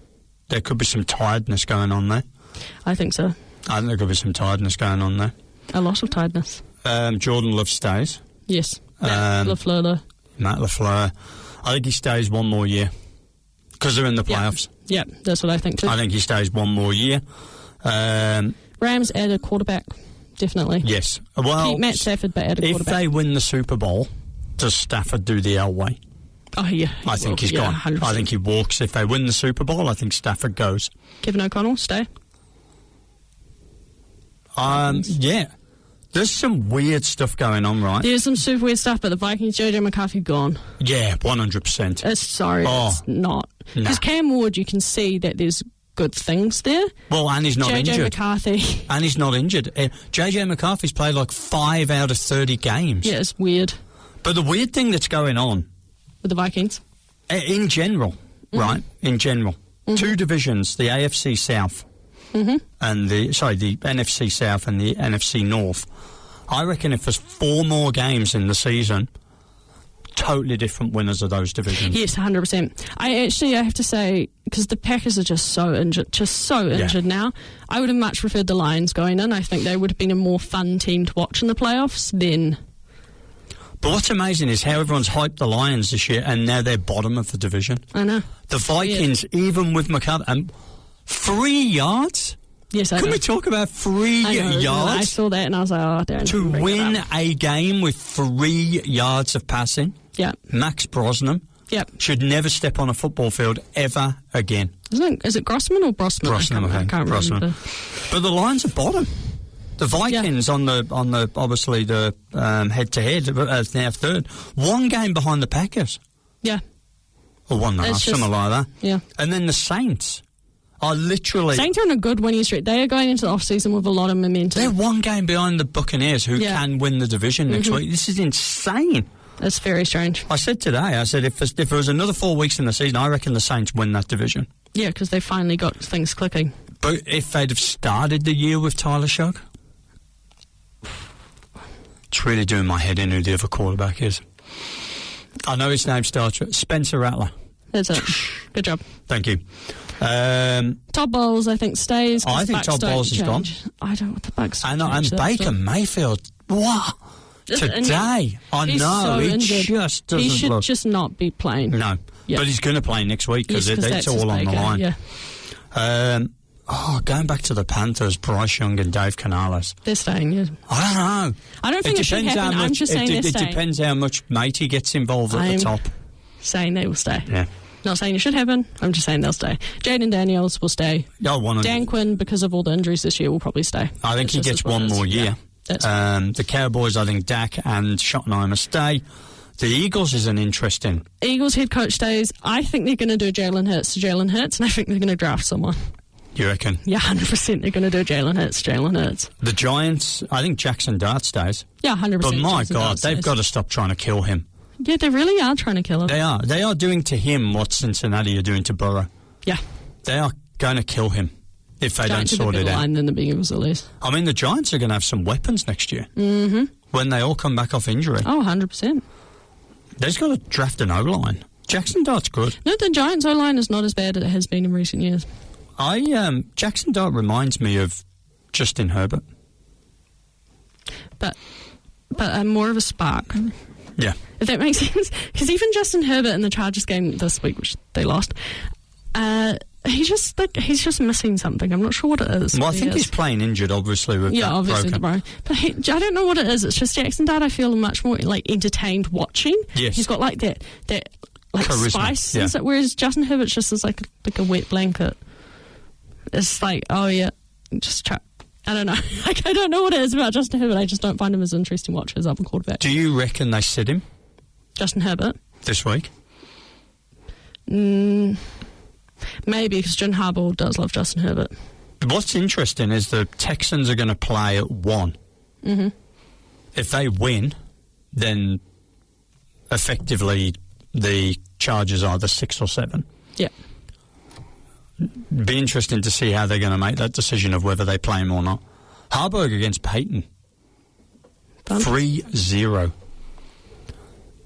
there could be some tiredness going on there. I think so. I think there could be some tiredness going on there. A lot of tiredness. Jordan Love stays. Yes. Matt LaFleur, though. Matt LaFleur. I think he stays one more year because they're in the playoffs. Yeah, that's what I think too. I think he stays one more year. Rams add a quarterback, definitely. Yes. Well, keep Matt Stafford, but add a quarterback. If they win the Super Bowl, does Stafford do the Elway? Oh, yeah. I think he's gone. 100%. I think he walks. If they win the Super Bowl, I think Stafford goes. Kevin O'Connell, stay? Yeah. There's some weird stuff going on, right? There's some super weird stuff, but the Vikings, JJ McCarthy, gone. Yeah, 100%. It's not. Because Cam Ward, you can see that there's good things there. Well, and he's not JJ injured. McCarthy. And he's not injured. JJ McCarthy's played like 5 out of 30 games. Yeah, it's weird. But the weird thing that's going on... With the Vikings? In general, right? In general. 2 divisions, the AFC South... and the NFC South and the NFC North. I reckon if there's 4 more games in the season, totally different winners of those divisions. Yes, 100%. I have to say, because the Packers are just so injured now, I would have much preferred the Lions going in. I think they would have been a more fun team to watch in the playoffs than... But what's amazing is how everyone's hyped the Lions this year, and now they're bottom of the division. I know. The Vikings, even with McCarthy... 3 yards? Yes, I know. Can we talk about 3 yards? I saw that and I was like, oh, Darren. To win a game with 3 yards of passing? Yeah. Max Brosnan should never step on a football field ever again. Is it Grossman or Brosnan? I can't remember. But the Lions are bottom. The Vikings on the obviously the head-to-head as now third. 1 game behind the Packers. Yeah. Or 1.5, something like that. Yeah. And then the Saints are literally... Saints are on a good winning streak. They are going into the off-season with a lot of momentum. They're 1 game behind the Buccaneers, who can win the division next week. This is insane. That's very strange. I said today, if there was another 4 weeks in the season, I reckon the Saints win that division. Yeah, because they finally got things clicking. But if they'd have started the year with Tyler Shug, it's really doing my head in who the other quarterback is. I know his name starts with Spencer Rattler. That's it. Good job. Thank you. Todd Bowles, I think, stays. I think Todd Bowles is gone. I don't want the Bucks. And Baker Mayfield. What? Today. I know. He just doesn't He should look. just not be playing. No. Yep. But he's going to play next week because Yes, it's all on the line. Yeah. Going back to the Panthers, Bryce Young and Dave Canales. They're staying, yeah. I don't know. I don't think it should happen. I'm just saying they're staying. It depends how much matey gets involved at the top. Saying they will stay. Yeah. Not saying it should happen. I'm just saying they'll stay. Jaden Daniels will stay. Dan Quinn, because of all the injuries this year, will probably stay. I think he gets 1 more year. Yeah, the Cowboys, I think Dak and Schottenheimer stay. The Eagles is an interesting. Eagles head coach stays. I think they're going to do Jalen Hurts to Jalen Hurts, and I think they're going to draft someone. You reckon? Yeah, 100% they're going to do Jalen Hurts. The Giants, I think Jackson Dart stays. Yeah, 100%. But my Jackson God, Dart they've stays. got to stop trying to kill him. Yeah, they really are trying to kill him. They are. They are doing to him what Cincinnati are doing to Burrow. Yeah. They are going to kill him if they Giants don't sort are the it bigger out. line than the Bengals, at least. I mean, the Giants are going to have some weapons next year. Mm-hmm. When they all come back off injury. Oh, 100%. They've got to draft an O-line. Jackson Dart's good. No, the Giants' O-line is not as bad as it has been in recent years. Jackson Dart reminds me of Justin Herbert. But more of a spark. Yeah. If that makes sense. Because even Justin Herbert in the Chargers game this week, which they lost, he's just missing something. I'm not sure what it is. Well, I think he's playing injured, obviously, with that obviously the broken. bro. But I don't know what it is. It's just Jackson Dart. I feel much more like entertained watching. Yes. He's got like that like Charisma, spice, yeah. whereas Justin Herbert just is like a wet blanket. It's like, oh yeah, just try. I don't know. Like, I don't know what it is about Justin Herbert. I just don't find him as interesting to watch as other quarterback. Do you reckon they sit him Justin Herbert? this week? Maybe, because Jim Harbaugh does love Justin Herbert. What's interesting is the Texans are going to play at 1. Mm-hmm. If they win, then effectively the Chargers are the 6 or 7. Yeah. Be interesting to see how they're going to make that decision of whether they play him or not. Harbaugh against Peyton. Fun. 3-0.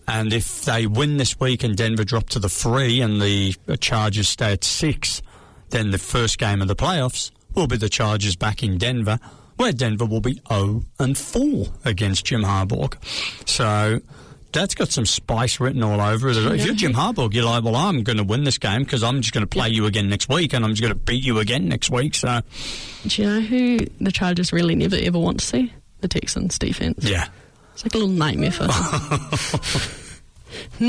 And if they win this week and Denver drop to the 3 and the Chargers stay at 6, then the first game of the playoffs will be the Chargers back in Denver, where Denver will be 0-4 against Jim Harbaugh. So that's got some spice written all over it. If you're Jim Harbaugh, you're like, well, I'm going to win this game because I'm just going to play you again next week and I'm just going to beat you again next week. So, do you know who the Chargers really never ever want to see? The Texans defense. yeah. It's like a little nightmare for him.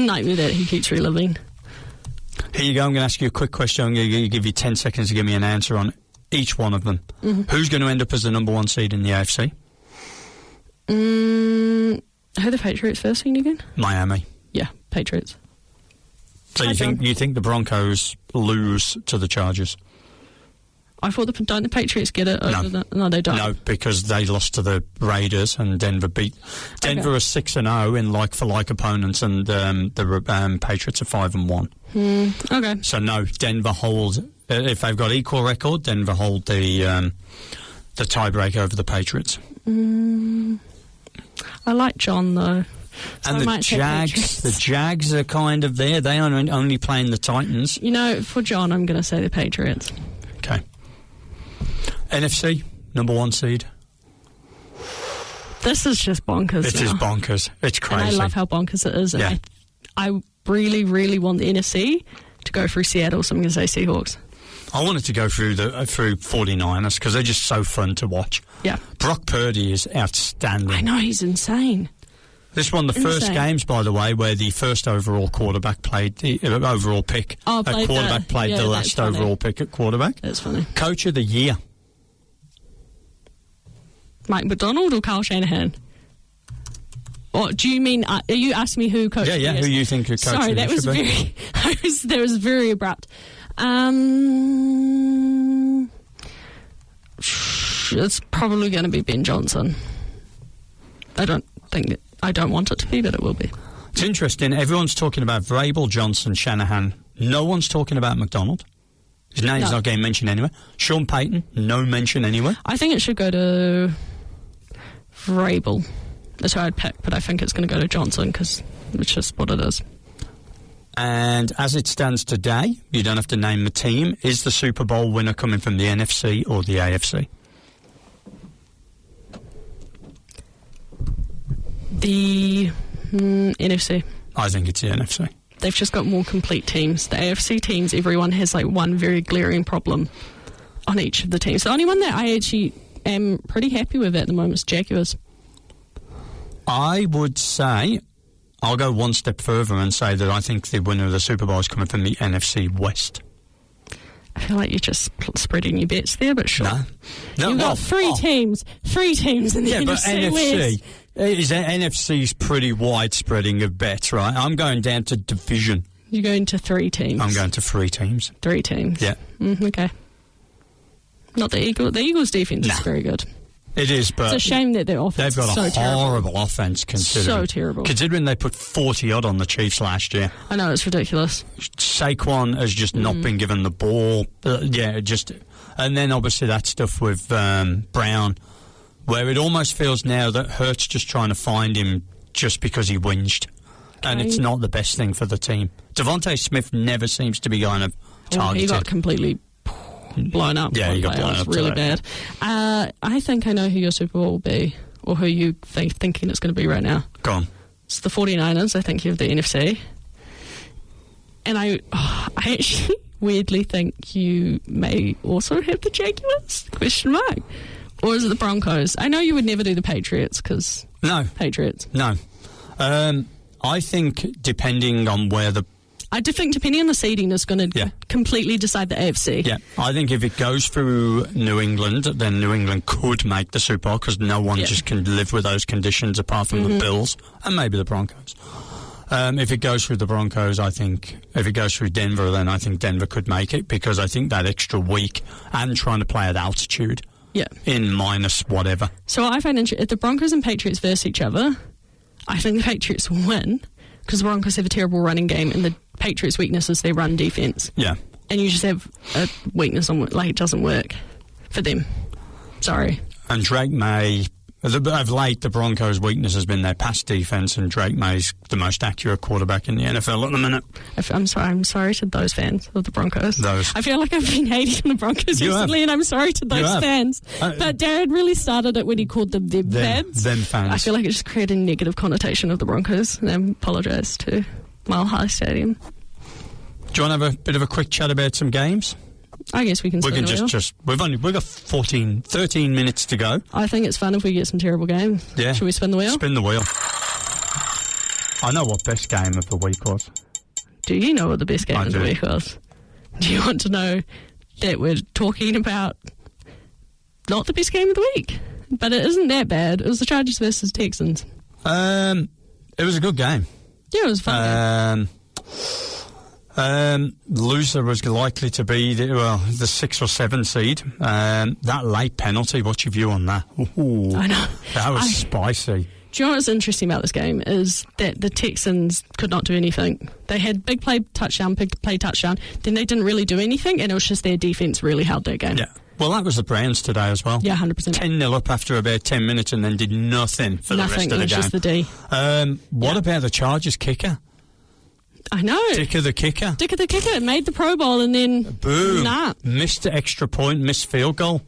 Nightmare that he keeps reliving. Here you go. I'm going to ask you a quick question. I'm going to give you 10 seconds to give me an answer on each one of them. Mm-hmm. Who's going to end up as the number 1 seed in the AFC? Who are the Patriots first thing again? Miami. Yeah, Patriots. So you think the Broncos lose to the Chargers? I thought don't the Patriots get it over no, they don't. No, because they lost to the Raiders and Denver beat. Denver are 6-0 in like-for-like opponents, and the Patriots are 5-1. Okay. So no, Denver hold. If they've got equal record, Denver hold the tiebreak over the Patriots. I like John though. So and the Jags are kind of there. They are only playing the Titans. You know, for John, I'm going to say the Patriots. Okay. NFC, number 1 seed. This is just bonkers. It is bonkers. It's crazy. And I love how bonkers it is. And Yeah. I really, really want the NFC to go through Seattle, so I'm going to say Seahawks. I wanted to go through 49ers because they're just so fun to watch. Yeah. Brock Purdy is outstanding. I know, he's insane. This one, the first games, by the way, where the first overall quarterback played the overall pick. Quarterback played the last overall pick at quarterback. That's funny. Coach of the year. Mike McDonald or Kyle Shanahan? What do you mean? Are you asking me who coach? Yeah. Who you think your coach? Sorry, that was very. That was very abrupt. It's probably going to be Ben Johnson. I don't want it to be, but it will be. It's interesting. Everyone's talking about Vrabel, Johnson, Shanahan. No one's talking about McDonald. His name's not getting mentioned anywhere. Sean Payton, no mention anywhere. I think it should go to Vrabel. That's who I'd pick, but I think it's going to go to Johnson because it's just what it is. And as it stands today, you don't have to name the team. Is the Super Bowl winner coming from the NFC or the AFC? The NFC. I think it's the NFC. They've just got more complete teams. The AFC teams, everyone has like one very glaring problem on each of the teams. The only one that I actually am pretty happy with at the moment is Jaguars. I would say, I'll go one step further and say that I think the winner of the Super Bowl is coming from the NFC West. I feel like you're just spreading your bets there, but sure. No, You've got three teams in the NFC West. NFC's pretty widespreading of bets, right? I'm going down to division. You're going to 3 teams. I'm going to 3 teams. 3 teams. Yeah. Okay. Not the Eagles. The Eagles' defense is very good. It is, but it's a shame that their offense they've got is so a horrible offense. So terrible. Considering they put 40 odd on the Chiefs last year. I know, it's ridiculous. Saquon has just not been given the ball. And then obviously that stuff with Brown, where it almost feels now that Hurt's just trying to find him just because he whinged. And it's not the best thing for the team. Devontae Smith never seems to be kind of targeted. He got completely blown up. Yeah, he got blown up. Really bad. I think I know who your Super Bowl will be, or who you thinking it's going to be right now. Go on. It's the 49ers. I think you have the NFC. And I actually weirdly think you may also have the Jaguars? Question mark. Or is it the Broncos? I know you would never do the Patriots because... No. Patriots. No. I think depending on where the... I think depending on the seeding is going to completely decide the AFC. Yeah, I think if it goes through New England, then New England could make the Super Bowl because no one just can live with those conditions apart from the Bills and maybe the Broncos. If it goes through the Broncos, I think if it goes through Denver, then I think Denver could make it because I think that extra week and trying to play at altitude in minus whatever. So I find if the Broncos and Patriots versus each other, I think the Patriots will win because the Broncos have a terrible running game and the Patriots' weakness is their run defense. Yeah. And you just have a weakness on, it doesn't work for them. Sorry. And Drake May, of late, the Broncos' weakness has been their pass defense, and Drake May's the most accurate quarterback in the NFL at the minute. I'm sorry to those fans of the Broncos. I feel like I've been hating on the Broncos recently, and I'm sorry to those fans. But Darran really started it when he called them fans. Them fans. I feel like it just created a negative connotation of the Broncos, and I apologise to Mile High Stadium. Do you want to have a bit of a quick chat about some games? I guess we can spin the wheel. We've got 13 minutes to go. I think it's fun if we get some terrible games. Yeah. Should we spin the wheel? Spin the wheel. I know what best game of the week was. Do you know what the best game of the week was? Do you want to know that we're talking about not the best game of the week? But it isn't that bad. It was the Chargers versus Texans. It was a good game. Yeah, it was fun. Loser was likely to be the 6 or 7 seed. That late penalty, what's your view on that? Ooh, I know. That was spicy. Do you know what's interesting about this game is that the Texans could not do anything. They had big play touchdown, then they didn't really do anything, and it was just their defence really held that game. Yeah. Well, that was the Browns today as well. Yeah, 100%. 10-0 up after about 10 minutes and then did nothing for the rest of the game. Nothing, it was just the D. What about the Chargers kicker? I know. Dick of the kicker. Made the Pro Bowl and then... Boom. Nah. Missed the extra point, missed field goal.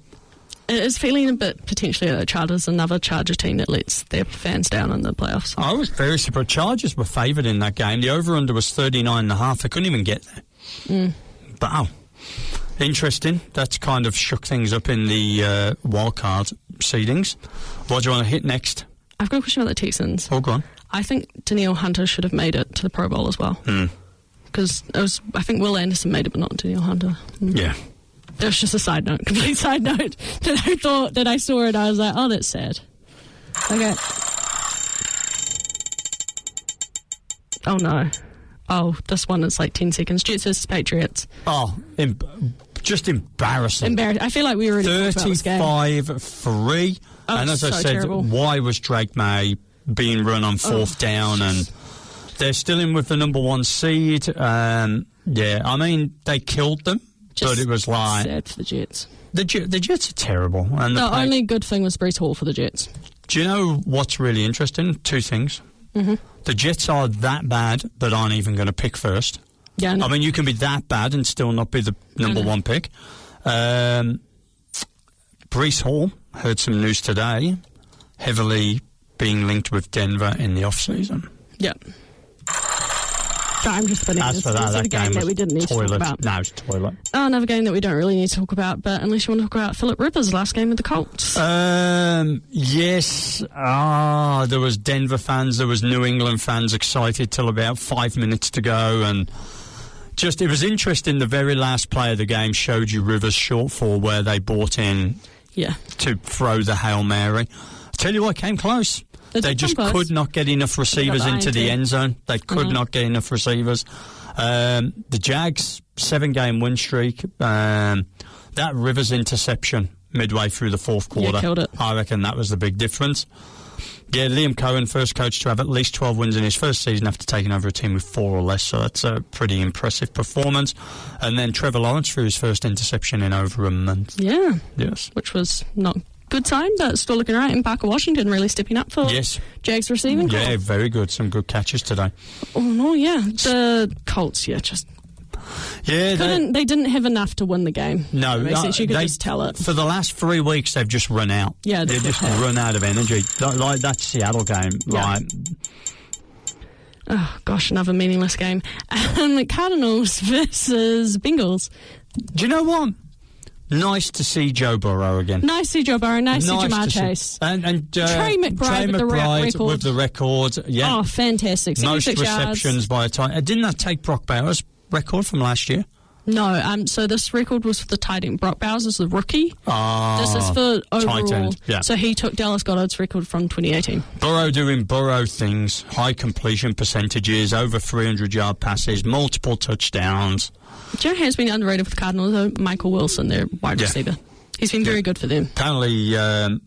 It is feeling a bit potentially like the Chargers, another Charger team that lets their fans down in the playoffs. I was very surprised. Chargers were favoured in that game. The over-under was 39.5. They couldn't even get there. Wow. Interesting. That's kind of shook things up in the wildcard seedings. What do you want to hit next? I've got a question about the Texans. Oh, go on. I think Danielle Hunter should have made it to the Pro Bowl as well. Because I think Will Anderson made it, but not Danielle Hunter. Yeah. It was just a side note, complete side note, that I saw it. I was like, oh, that's sad. Okay. Oh, no. Oh, this one is like 10 seconds. Jets versus Patriots. Oh, just embarrassing. I feel like we already talked about this game. 35-3. Oh, and as I said, terrible. Why was Drake May being run on fourth down? And they're still in with the number 1 seed. I mean, they killed them. But it was like... sad for the Jets. The Jets are terrible. And the only good thing was Breece Hall for the Jets. Do you know what's really interesting? 2 things. The Jets are that bad that aren't even going to pick first. Yeah, I mean, you can be that bad and still not be the number 1 pick. Breece Hall, heard some news today, heavily being linked with Denver in the off-season. Yep. I'm just spinning As for that game that we didn't need to talk about. No, it's toilet. Oh, another game that we don't really need to talk about, but unless you want to talk about Phillip Rivers' last game with the Colts. Yes. There was Denver fans, there was New England fans excited till about 5 minutes to go, and it was interesting. The very last play of the game showed you Rivers' shortfall where they bought in to throw the Hail Mary. I tell you what, came close. They just could not get enough receivers into the end zone. They could not get enough receivers. The Jags, 7-game win streak. That Rivers interception midway through the fourth quarter. Killed it. I reckon that was the big difference. Yeah, Liam Cohen, first coach to have at least 12 wins in his first season after taking over a team with 4 or less, so that's a pretty impressive performance. And then Trevor Lawrence threw his first interception in over a month. Yeah. Yes. Which was not good sign, but still looking right. And Parker Washington really stepping up for Jags receiving corps. Yeah, very good. Some good catches today. Oh, no, yeah. The Colts, just... Yeah, they didn't have enough to win the game. No, you could just tell it. For the last 3 weeks, they've just run out. Yeah, they've just run out of energy. Like that Seattle game. Yeah. Oh gosh, another meaningless game. The Cardinals versus Bengals. Do you know what? Nice to see Joe Burrow again. Nice to see Joe Burrow. Nice to see Jamar Chase. And Trey McBride with the record. Yeah. Oh, fantastic. Most receptions by a time. Didn't that take Brock Bowers' record from last year? No, so this record was for the tight end. Brock Bowers is the rookie. This is for overall. Tight end, yeah. So he took Dallas Goedert's record from 2018. Burrow doing Burrow things, high completion percentages, over 300-yard passes, multiple touchdowns. Do you know who has been underrated for the Cardinals, though? Michael Wilson, their wide receiver. He's been very good for them. Apparently,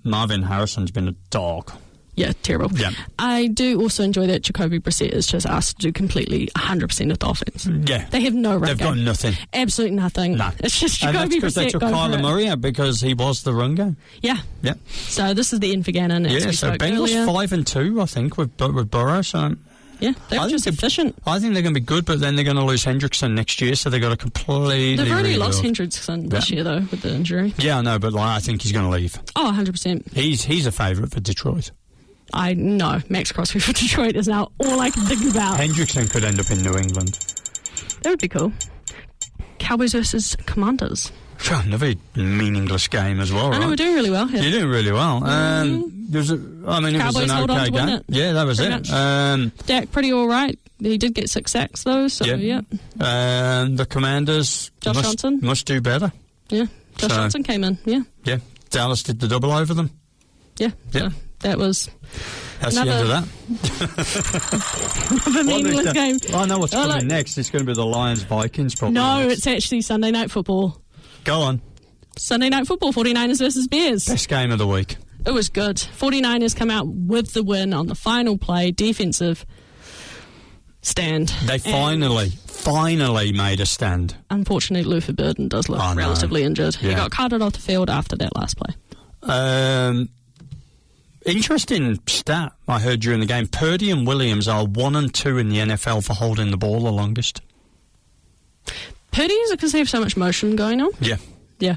Marvin Harrison's been a dog. Yeah, terrible. Yeah. I do also enjoy that Jacoby Brissett is just asked to do completely 100% of the offense. Yeah. They have no run They've game. got nothing. Absolutely nothing. No. It's just Jacoby Brissett. And that's because they took Kyler Murray out because he was the run game. Yeah. Yeah. So this is the end for Gannon. Yeah, so Bengals 5-2, I think, with Burrow. So yeah, they're just efficient. I think they're going to be good, but then they're going to lose Hendrickson next year, so they've got to completely They've already rebuild. lost Hendrickson this year, though, with the injury. Yeah, I know, but I think he's going to leave. Oh, 100%. He's a favourite for Detroit. I know. Max Crosby for Detroit is now all I can think about. Hendrickson could end up in New England. That would be cool. Cowboys versus Commanders. Another meaningless game as well, I know, we're doing really well here. You're doing really well. It was an okay game. Yeah, that was it. Dak pretty all right. He did get 6 sacks, though, so yeah. The Commanders Johnson must do better. Yeah, Johnson came in, yeah. Yeah, Dallas did the double over them. Yeah, so that was... That's the end of that. Another meaningless game. I know what's coming next. It's going to be the Lions-Vikings probably. No, next. it's actually Sunday Night Football. Go on. Sunday Night Football, 49ers versus Bears. Best game of the week. It was good. 49ers come out with the win on the final play, defensive stand. They finally made a stand. Unfortunately, Luther Burden does look relatively injured. Yeah. He got carted off the field after that last play. Interesting stat I heard during the game. Purdy and Williams are 1 and 2 in the NFL for holding the ball the longest. Purdy, is it because they have so much motion going on? Yeah. Yeah.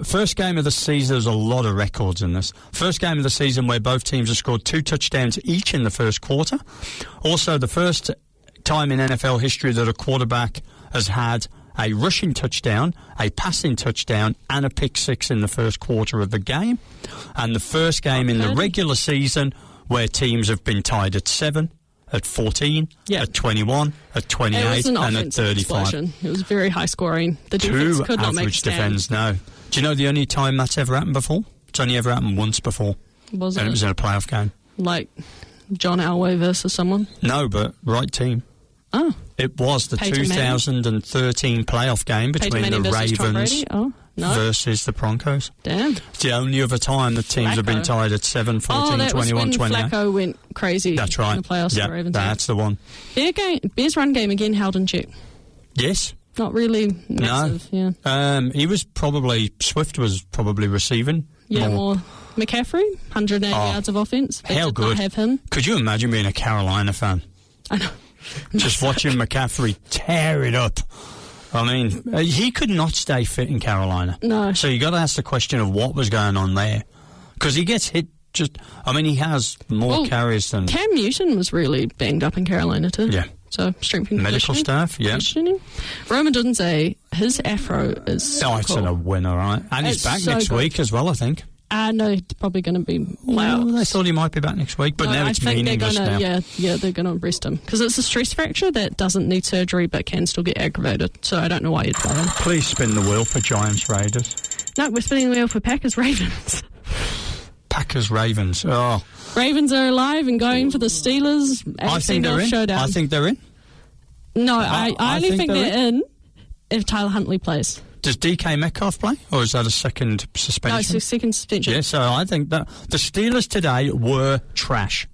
First game of the season, there's a lot of records in this. First game of the season where both teams have scored 2 touchdowns each in the first quarter. Also, the first time in NFL history that a quarterback has had a rushing touchdown, a passing touchdown, and a pick six in the first quarter of the game. And the first game in the regular season where teams have been tied at 7, at 14, at 21, at 28, and at 35. Explosion. It was very high scoring. The defense could not make a stand. Defense, no. Do you know the only time that's ever happened before? It's only ever happened once before. Was it? And it was in a playoff game. Like John Elway versus someone? No, but right team. Oh. It was the 2013 playoff game between the Ravens versus the Broncos. Damn. It's the only other time the teams have been tied at 7, 14, 21, 28. Flacco went crazy. That's right. In the playoffs. Yeah, the Ravens that's the one. Bears run game again held in check. Yes. Not really massive. No. Yeah. Swift was probably receiving. Yeah, more. McCaffrey, 180 yards of offense. They did not have him. Could you imagine being a Carolina fan? I know. Just watching McCaffrey tear it up. I mean, he could not stay fit in Carolina. No. So you got to ask the question of what was going on there. Because he gets hit he has more carries than... Cam Newton was really banged up in Carolina too. Yeah. So strength and medical staff, yeah. Roman Dunze, his afro is so it's a winner, right? And he's back next week as well, I think. No, he's probably going to be loud. Well, I thought he might be back next week, but now it's meaningless now. Yeah, they're going to arrest him. Because it's a stress fracture that doesn't need surgery but can still get aggravated. So I don't know why you'd play him. Please spin the wheel for Giants Raiders. No, we're spinning the wheel for Packers Ravens. Packers Ravens. Oh, Ravens are alive and going for the Steelers. I think they're in. Showdown. I think they're in. No, I only think they're in if Tyler Huntley plays. Does DK Metcalf play, or is that a second suspension? No, it's a second suspension. Yeah, so I think that the Steelers today were trash.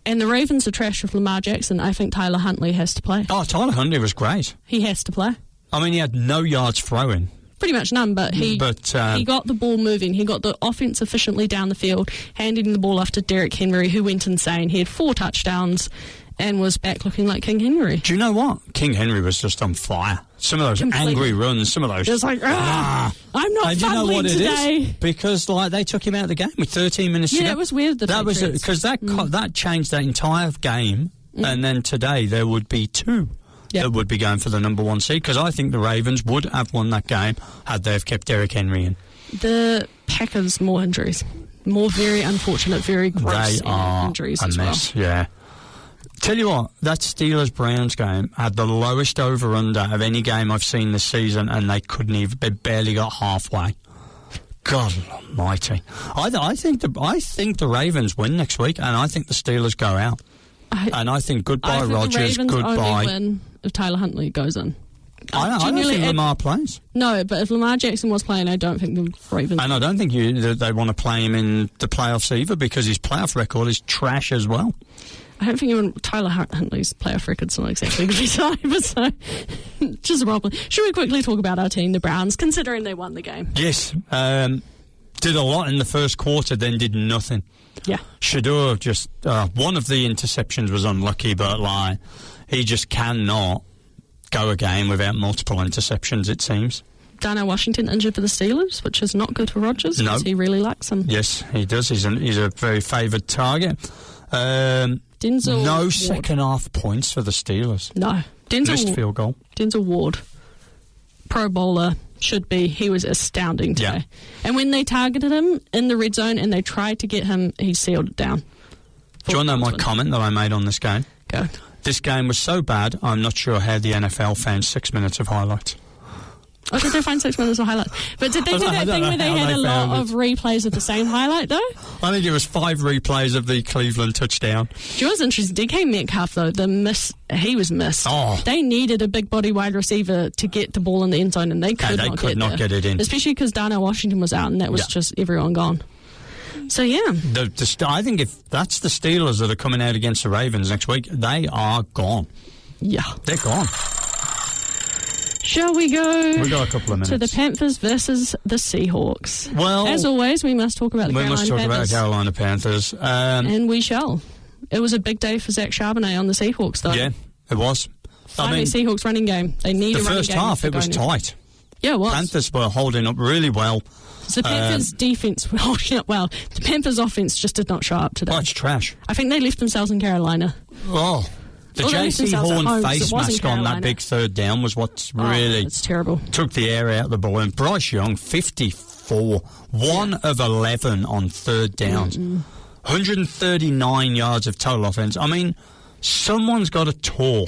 And the Ravens are trash with Lamar Jackson. I think Tyler Huntley has to play. Oh, Tyler Huntley was great. He has to play. I mean, he had no yards throwing. Pretty much none, but he got the ball moving. He got the offense efficiently down the field, handing the ball off to Derrick Henry, who went insane. He had 4 touchdowns and was back looking like King Henry. Do you know what? King Henry was just on fire. Some of those angry runs, some of those... It's like, I'm not fumbling today. Because they took him out of the game with 13 minutes to go. Yeah, it was weird. Because that changed that entire game, and then today there would be 2 that would be going for the number 1 seed, because I think the Ravens would have won that game had they have kept Derrick Henry in. The Packers, more injuries. More very unfortunate, very gross injuries as well. Yeah. Tell you what, that Steelers-Browns game had the lowest over-under of any game I've seen this season, and they barely got halfway. God almighty. I think the Ravens win next week, and I think the Steelers go out. I think goodbye Rodgers, the Ravens goodbye. Only win if Tyler Huntley goes in. I don't think Lamar plays. No, but if Lamar Jackson was playing, I don't think the Ravens... And I don't think they want to play him in the playoffs either, because his playoff record is trash as well. I don't think Tyler Huntley's playoff record's not exactly going to be time, so just a problem. Should we quickly talk about our team, the Browns, considering they won the game? Yes. Did a lot in the first quarter, then did nothing. Yeah. Shador just... one of the interceptions was unlucky, but he just cannot go a game without multiple interceptions, it seems. Darnell Washington injured for the Steelers, which is not good for Rodgers, because he really likes him. Yes, he does. He's a very favoured target. No second half points for the Steelers. No. Missed field goal. Denzel Ward, Pro Bowler, should be. He was astounding today. Yeah. And when they targeted him in the red zone and they tried to get him, he sealed it down. Do you want to know my comment that I made on this game? Go. This game was so bad, I'm not sure how the NFL found 6 minutes of highlights. Oh, did they find 6 minutes of highlights? But did they do that thing where they had a lot of replays of the same highlight, though? I think it was 5 replays of the Cleveland touchdown. Do you know what's interesting? DK Metcalf, though, he was missed. Oh. They needed a big body wide receiver to get the ball in the end zone, and they could not get it in. Especially because Darnell Washington was out, and that was just everyone gone. So, yeah. I think if that's the Steelers that are coming out against the Ravens next week, they are gone. Yeah. They're gone. Shall we go? We've got a couple of minutes. To the Panthers versus the Seahawks. Well, as always, we must talk about the Carolina Panthers. We must talk about the Carolina Panthers. And we shall. It was a big day for Zach Charbonnet on the Seahawks, though. Yeah, it was. Finally, Seahawks running game. They need a running game. The first half, it was tight. Yeah, it was. Panthers were holding up really well. So the Panthers' defence were holding up well. The Panthers' offence just did not show up today. Oh, it's trash. I think they left themselves in Carolina. Oh. The JC Horn face mask on that big third down was what really it's terrible. Took the air out of the ball. And Bryce Young, 54, 1 of 11 on third downs, 139 yards of total offense. I mean, someone's got to come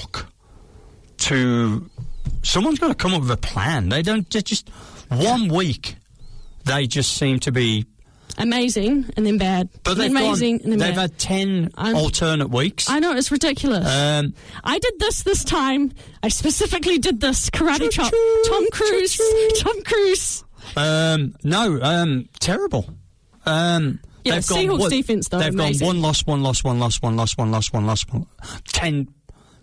up with a plan. They're just 1 week. They just seem to be amazing and then bad. But they've had 10 alternate weeks. I know, it's ridiculous. I did this time. I specifically did this. Karate chop. Tom Cruise. Tom Cruise. Terrible. Seahawks defense, though, they've amazing. gone 1 loss. 10.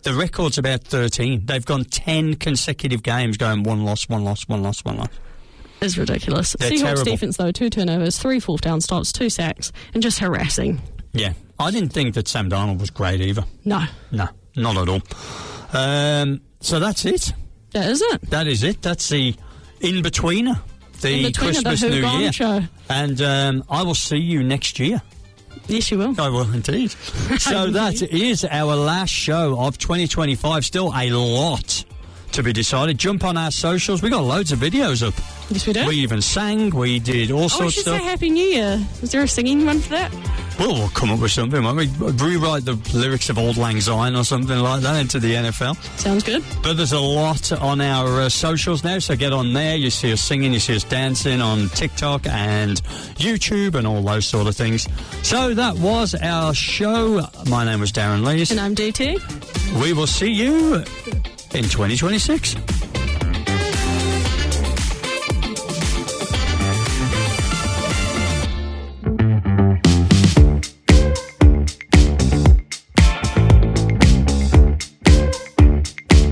The record's about 13. They've gone 10 consecutive games going 1 loss. Is ridiculous. They're Seahawks terrible. defense, though, 2 turnovers, 3 fourth down stops, 2 sacks, and just harassing. Yeah. I didn't think that Sam Darnold was great either. No, not at all. So that's it. That is it. That is it. That's the in-betweener. The Christmas the New Year show. And I will see you next year. Yes, you will. I will indeed. So that is our last show of 2025. Still a lot to be decided. Jump on our socials. We got loads of videos up. Yes, we do. We even sang. We did all sorts of stuff. I should say Happy New Year. Was there a singing one for that? Well, we'll come up with something, won't we? Rewrite the lyrics of Auld Lang Syne or something like that into the NFL. Sounds good. But there's a lot on our socials now, so get on there. You see us singing, you see us dancing on TikTok and YouTube and all those sort of things. So that was our show. My name was Darran Lees. And I'm DT. We will see you in 2026.